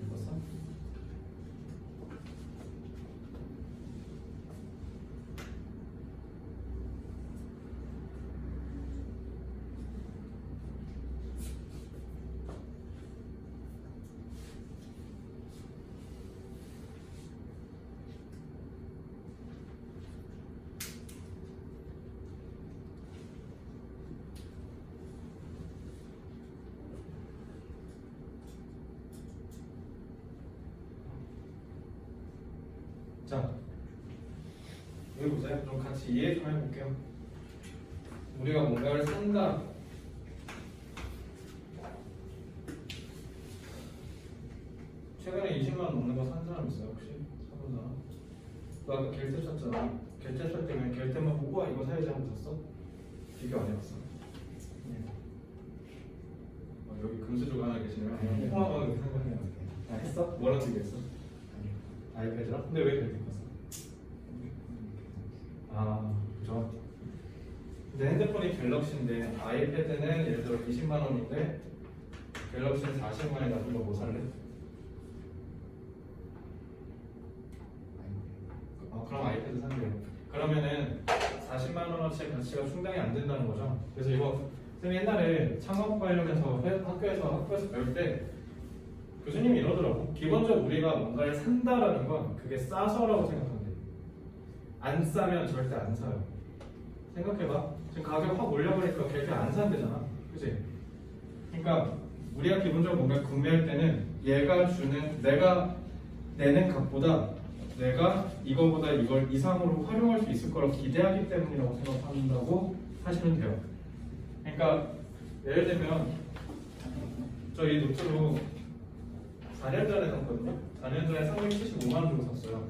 읽었어? 자, 여기 보세요. 좀 같이 이해 좀 해볼게요. 우리가 뭔가를 산다. 최근에 20만 원 넘는 거 산 사람 있어요? 혹시? 사본 사람? 너 아까 결제 쳤잖아. 결제 쳤을 때 그냥 결제만 보고 이거 사야지 하고 샀어? 비교 안 해봤어? 여기 금수저가 하나 계시면 통화가 이렇게 생각해요. 아, 했어? 뭐랑 비교했어? 아이패드랑? 근데 왜 그렇게 컸어? 아, 그죠. 근데 핸드폰이 갤럭시인데 아이패드는 예를 들어 20만 원인데 갤럭시는 40만 원에 놔둔 거 뭐 살래? 그럼 아이패드 산대요. 그러면은 40만 원어치의 가치가 충당이 안 된다는 거죠. 그래서 이거 선생님 옛날에 창업 관련해서 학교에서 배울 때 교수님이 이러더라고. 기본적으로 우리가 뭔가를 산다라는 건 그게 싸서라고 생각한대. 안 싸면 절대 안 사요. 생각해봐. 지금 가격 확 올려버리니까 결국 안 산대잖아. 그치? 그러니까 우리가 기본적으로 뭔가 구매할 때는 얘가 주는, 내가 내는 값보다 내가 이거보다 이걸 이상으로 활용할 수 있을 거라고 기대하기 때문이라고 생각한다고 하시면 돼요. 그러니까 예를 들면 저희 노트북 4년 전에 샀거든요. 4년 전에 375만 원 주고 샀어요.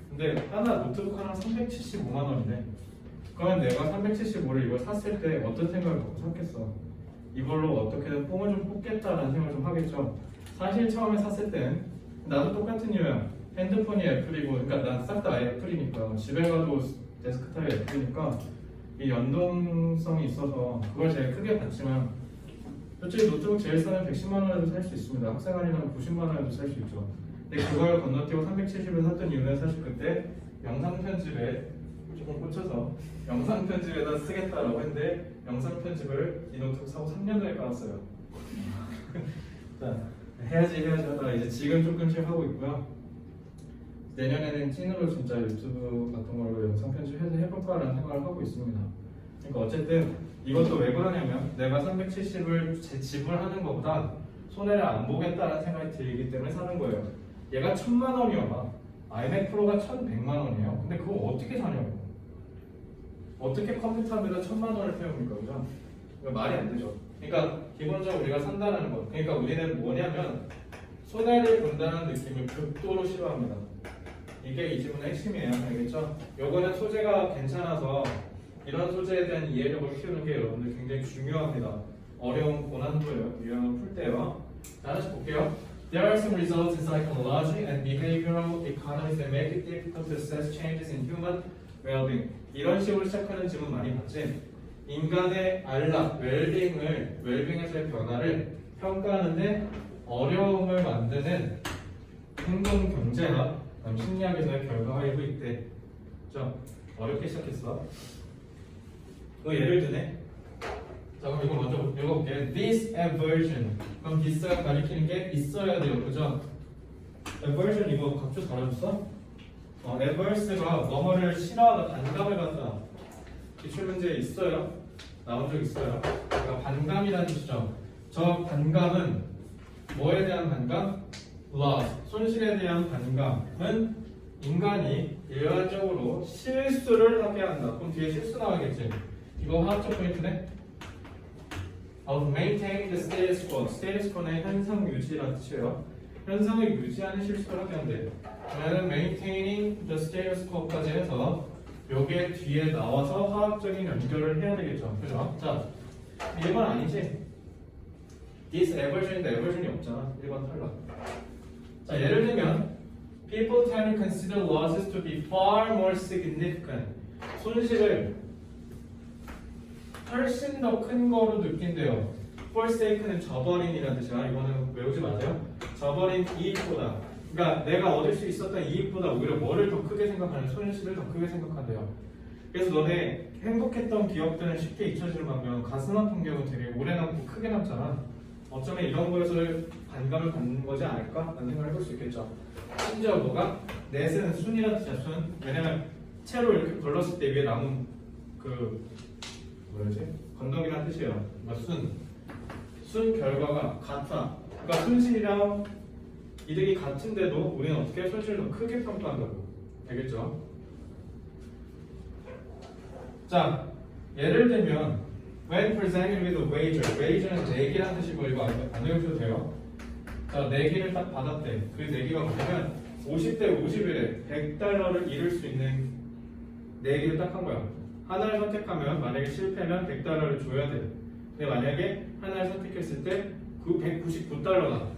근데 노트북 하나 375만 원이네. 그러면 내가 375를 이걸 샀을 때 어떤 생각을 갖고 샀겠어? 이걸로 어떻게든 뽕을 좀 뽑겠다라는 생각을 좀 하겠죠. 사실 처음에 샀을 땐 나도 똑같은 이유야. 핸드폰이 애플이고, 그러니까 난 싹 다 애플이니까 집에 가도 데스크탑이 애플이니까 이 연동성이 있어서 그걸 제일 크게 봤지만 솔직히 노트북 제일 싸면 110만 원에도 살 수 있습니다. 학생 할인하면 90만 원에도 살 수 있죠. 근데 그걸 건너뛰고 370을 샀던 이유는 사실 그때 영상 편집에 조금 꽂혀서 영상 편집에다 쓰겠다라고 했는데 영상 편집을 이 노트북 사고 3년 전에 깔았어요. 자, 해야지 하다가 이제 지금 조금씩 하고 있고요. 내년에는 찐으로 진짜 유튜브 같은 걸로 영상 편집해서 해볼까라는 생각을 하고 있습니다. 그러니까 어쨌든 이것도 왜 그러냐면 내가 370을 지불하는 것보다 손해를 안 보겠다는 생각이 들기 때문에 사는 거예요. 얘가 1000만 원이어봐. 아이맥 프로가 1100만 원이에요. 근데 그거 어떻게 사냐고. 어떻게 컴퓨터에다 1000만 원을 태웁니까? 그죠? 이거 말이 안 되죠. 그러니까 기본적으로 우리가 산다는 거. 그러니까 우리는 뭐냐면 손해를 본다는 느낌을 극도로 싫어합니다. 이게 이 지문의 핵심이에요. 알겠죠? 요거는 소재가 괜찮아서 이런 소재에 대한 이해력을 키우는 게 여러분들 굉장히 중요합니다. 어려운 고난도예요. 유형을 풀 때요. 자, 하나씩 볼게요. There are some results in psychology and behavioral economics that make it difficult to assess changes in human well-being. 이런 식으로 시작하는 질문 많이 봤지? 인간의 안락, 웰빙에서의 변화를 평가하는데 어려움을 만드는 행동 경제학, 심리학에서의 결과가 있대. 좀 어렵게 시작했어. 예를 드네. 자, 그럼 이거 먼저 읽어볼게요. This aversion. 그럼 this가 가리키는 게 있어야 돼요. 그죠? aversion 이거 각주 달아줬어? adverse가 뭐뭐를 싫어하다, 반감을 갖다. 기출문제에 있어요. 나온 적 있어요. 그러니까 반감이라는 뜻이죠. 저 반감은 뭐에 대한 반감? loss. 손실에 대한 반감은 인간이 일반적으로 실수를 하게 한다. 그럼 뒤에 실수 나가겠지. 이거 화학적 포인트네. of maintaining the status quo. status quo는 현상 유지라는 뜻이에요. 현상을 유지하는 실수를 하게 한대. 그러면 maintaining the status quo까지 해서 요게 뒤에 나와서 화학적인 연결을 해야 되겠죠. 그죠? 자, 1번 아니지? this aversion인데 aversion이 없잖아. 1번 탈락. 자, 예를 들면 people tend to consider losses to be far more significant. 손실을 훨씬 더 큰 거로 느낀대요. forsaken은 저버린이라는 뜻이야. 이거는 외우지 마세요. 저버린 이익보다, 그러니까 내가 얻을 수 있었던 이익보다 오히려 뭐를 더 크게 생각하는, 손실을 더 크게 생각한대요. 그래서 너네 행복했던 기억들은 쉽게 잊혀지는 반면 가슴 아픈 기억은 되게 오래 남고 크게 남잖아. 어쩌면 이런 거에서 반감을 갖는 거지 않을까? 라는 생각을 해볼 수 있겠죠. 심지어 뭐가? 넷은 순이라는 뜻이야. 순. 왜냐면 채로 이렇게 걸렀을 때 위에 남은 그 뭐였지? 건더기란 뜻이에요. 그러니까 순 결과가 같아. 그러니까 손실이랑 이득이 같은데도 우리는 어떻게 손실을 더 크게 평가한다고. 알겠죠? 자, 예를 들면 when presented with a wager. wager는 내기라는 뜻이고 이거 안 외우셔도 돼요. 자, 내기를 딱 받았대. 그 내기가 뭐냐면 50대 50일에 100달러를 잃을 수 있는 내기를 딱 한 거야. 하나를 선택하면 만약에 실패하면 100달러를 줘야 돼. 근데 만약에 하나를 선택했을 때 그 199달러다.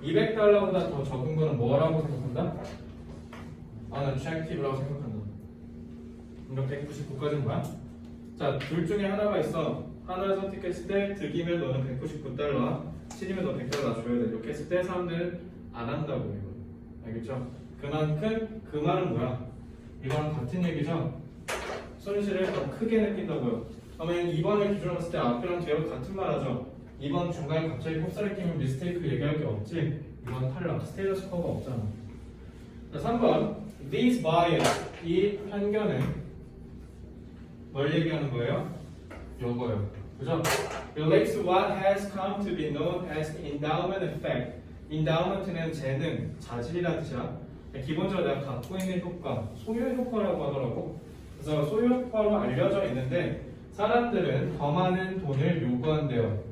200달러보다 더 적은 거는 뭐라고 생각한다? 난 attractive라고 생각한다. 그러니까 199까지는 뭐야? 자, 둘 중에 하나가 있어. 하나를 선택했을 때 득이면 너는 199달러, 실이면 너 100달러 줘야 돼. 이렇게 했을 때 사람들은 안 한다고 이거. 알겠죠? 그만큼 그 말은 뭐야? 이거랑 같은 얘기죠? 손실을 더 크게 느낀다고요. 그러면 2번을 기준으로 봤을 때 앞이랑 뒤하고 같은 말 하죠. 2번 중간에 갑자기 kop살을 끼면 미스테이크 얘기할 게 없지. 2번 탈락. 스테이터스 커가 없잖아. 자, 3번 These bias. 이 편견은 뭘 얘기하는 거예요? 요거요. 그죠? Relates to what has come to be known as the endowment effect. endowment는 재능, 자질이라는 뜻이야. 기본적으로 내가 갖고 있는 효과, 소유 효과라고 하더라고. 그래서 소유 효과로 알려져 있는데 사람들은 더 많은 돈을 요구한대요.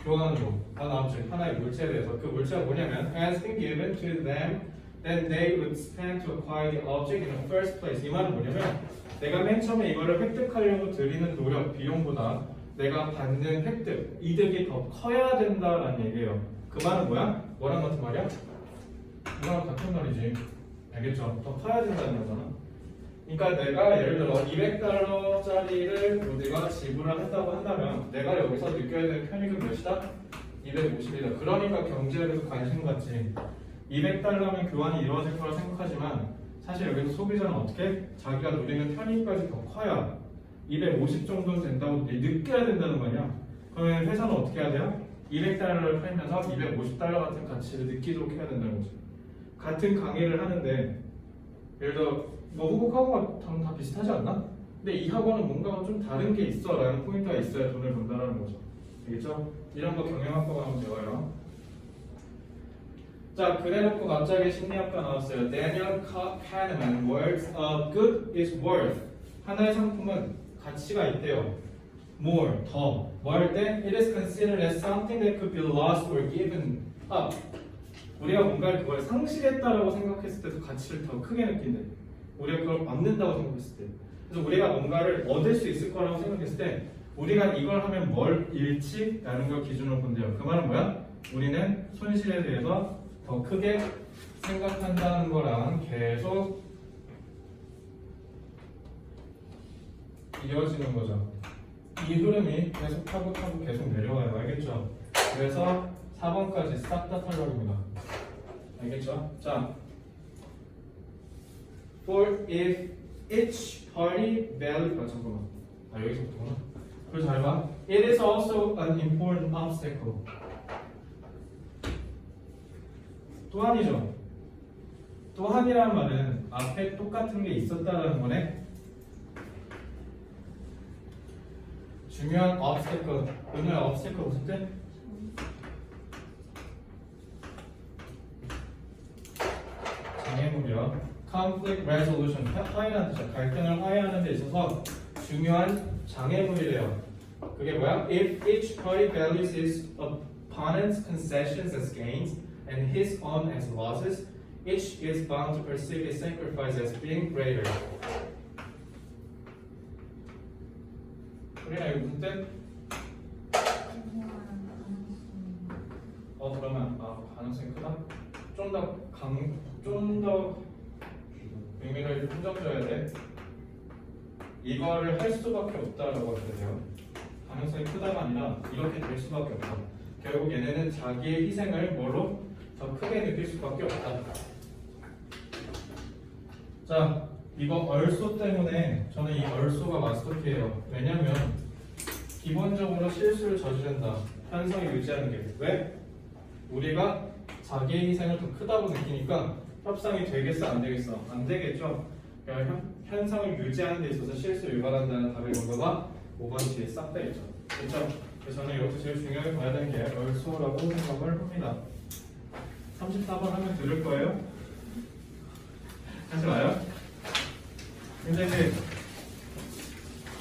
교환으로 하나의 물체에 대해서. 그 물체가 뭐냐면 has been given to them then they would spend to acquire the object in the first place. 이 말은 뭐냐면 내가 맨 처음에 이거를 획득하려고 들이는 노력, 비용보다 내가 받는 획득, 이득이 더 커야 된다라는 얘기예요. 그 말은 뭐야? 뭐랑 같은 말이야? 이거랑 같은 말이지. 알겠죠? 더 커야 된다는 거잖아. 그러니까 내가 예를 들어 200달러짜리를 우리가 지불을 한다고 한다면 내가 여기서 느껴야 되는 편익은 몇이다? 250이다. 그러니까 경제에 대해서 관심 갖지. 200달러면 교환이 이루어질 거라 생각하지만 사실 여기서 소비자는 어떻게? 자기가 누리는 편익까지 더 커야 250 정도는 된다고 느껴야 된다는 거 아니야? 그러면 회사는 어떻게 해야 돼요? 200달러를 팔면서 250달러 같은 가치를 느끼도록 해야 된다는 거죠. 같은 강의를 하는데 예를 들어 뭐 후국 학원과 다 비슷하지 않나? 근데 이 학원은 뭔가 좀 다른 게 있어 라는 포인트가 있어야 돈을 번다라는 거죠. 알겠죠? 이런 거 경영학과가 하면 배워요. 자, 그래놓고 갑자기 심리학과 나왔어요. Daniel Kahneman, words good is worth. 하나의 상품은 가치가 있대요. More, 더. 뭐 할 때? It is considered as something that could be lost or given up. 우리가 뭔가 그걸 상실했다라고 생각했을 때 그 가치를 더 크게 느낀대. 우리가 그걸 얻는다고 생각했을 때. 그래서 우리가 뭔가를 얻을 수 있을 거라고 생각했을 때 우리가 이걸 하면 뭘 잃지? 라는 걸 기준으로 본대요. 그 말은 뭐야? 우리는 손실에 대해서 더 크게 생각한다는 거랑 계속 이어지는 거죠. 이 흐름이 계속 타고 계속 내려와요. 알겠죠? 그래서 4번까지 싹 다 탈락입니다. 알겠죠? 자, for if each party values 잠깐만. 여기서부터구나. 그래서 잘 봐. It is also an important obstacle. 또한이죠. 또한이라는 말은 앞에 똑같은 게 있었다라는 거네. 중요한 obstacle. 오늘 obstacle 무슨 뜻? 장애물이요. conflict resolution. 화해하는 뜻이야. 갈등을 화해하는 데 있어서 중요한 장애물이래요. 그게 뭐야? If each party values his opponent's concessions as gains and his own as losses, each is bound to perceive his sacrifice as being greater. 우리가 이거 무슨 뜻? 그러면 가능성이 크다? 좀 더 의미를 풍정줘야 돼. 이거를 할 수밖에 없다라고 하셔야 돼요. 가능성이 크다가 아니라 이렇게 될 수밖에 없다. 결국 얘네는 자기의 희생을 뭐로 더 크게 느낄 수밖에 없다. 자, 이거 얼소 때문에 저는 이 얼소가 마스터키예요. 왜냐면 기본적으로 실수를 저지른다. 현상을 유지하는 게 왜? 우리가 자기의 희생을 더 크다고 느끼니까 협상이 되겠어 안 되겠어? 안 되겠죠. 그러니까 현상을 유지하는 데 있어서 실수를 유발한다는 답의 근거가 5번 뒤에 싹 다 있죠. 그렇죠? 그래서 저는 이것도 제일 중요하게 봐야 되는 게 얼소라고 생각을 합니다. 34번 하면 들을 거예요? 하지 마요. 근데 이제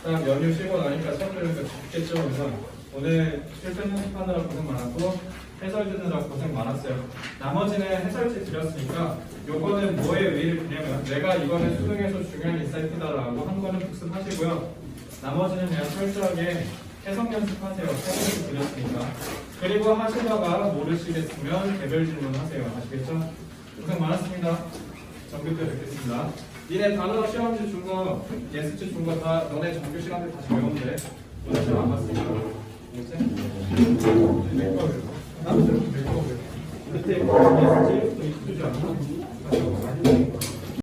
딱 연휴 쉬고 나니까 수업들으니까 죽겠죠. 그래서 오늘 실전 연습하느라 고생 많았고 해설 듣느라 고생 많았어요. 나머지는 해설지 드렸으니까 요거는 뭐에 의의를 두냐면 내가 이거는 수능에서 중요한 인사이트다라고 한 거는 복습하시고요. 나머지는 그냥 철저하게 해석 연습하세요. 해설지 드렸으니까. 그리고 하시다가 모르시겠으면 개별 질문하세요. 아시겠죠? 고생 많았습니다. 정규 때 뵙겠습니다. 니네 단어 시험지 준 거, 예습지 준 거 다 너네 정규 시간 때 다시 외우면 돼. 오늘 시험 안 봤으니까. 알겠지? 내 거예요. 나도 내 거예요. 그때 예습지 또 익숙하지 않나?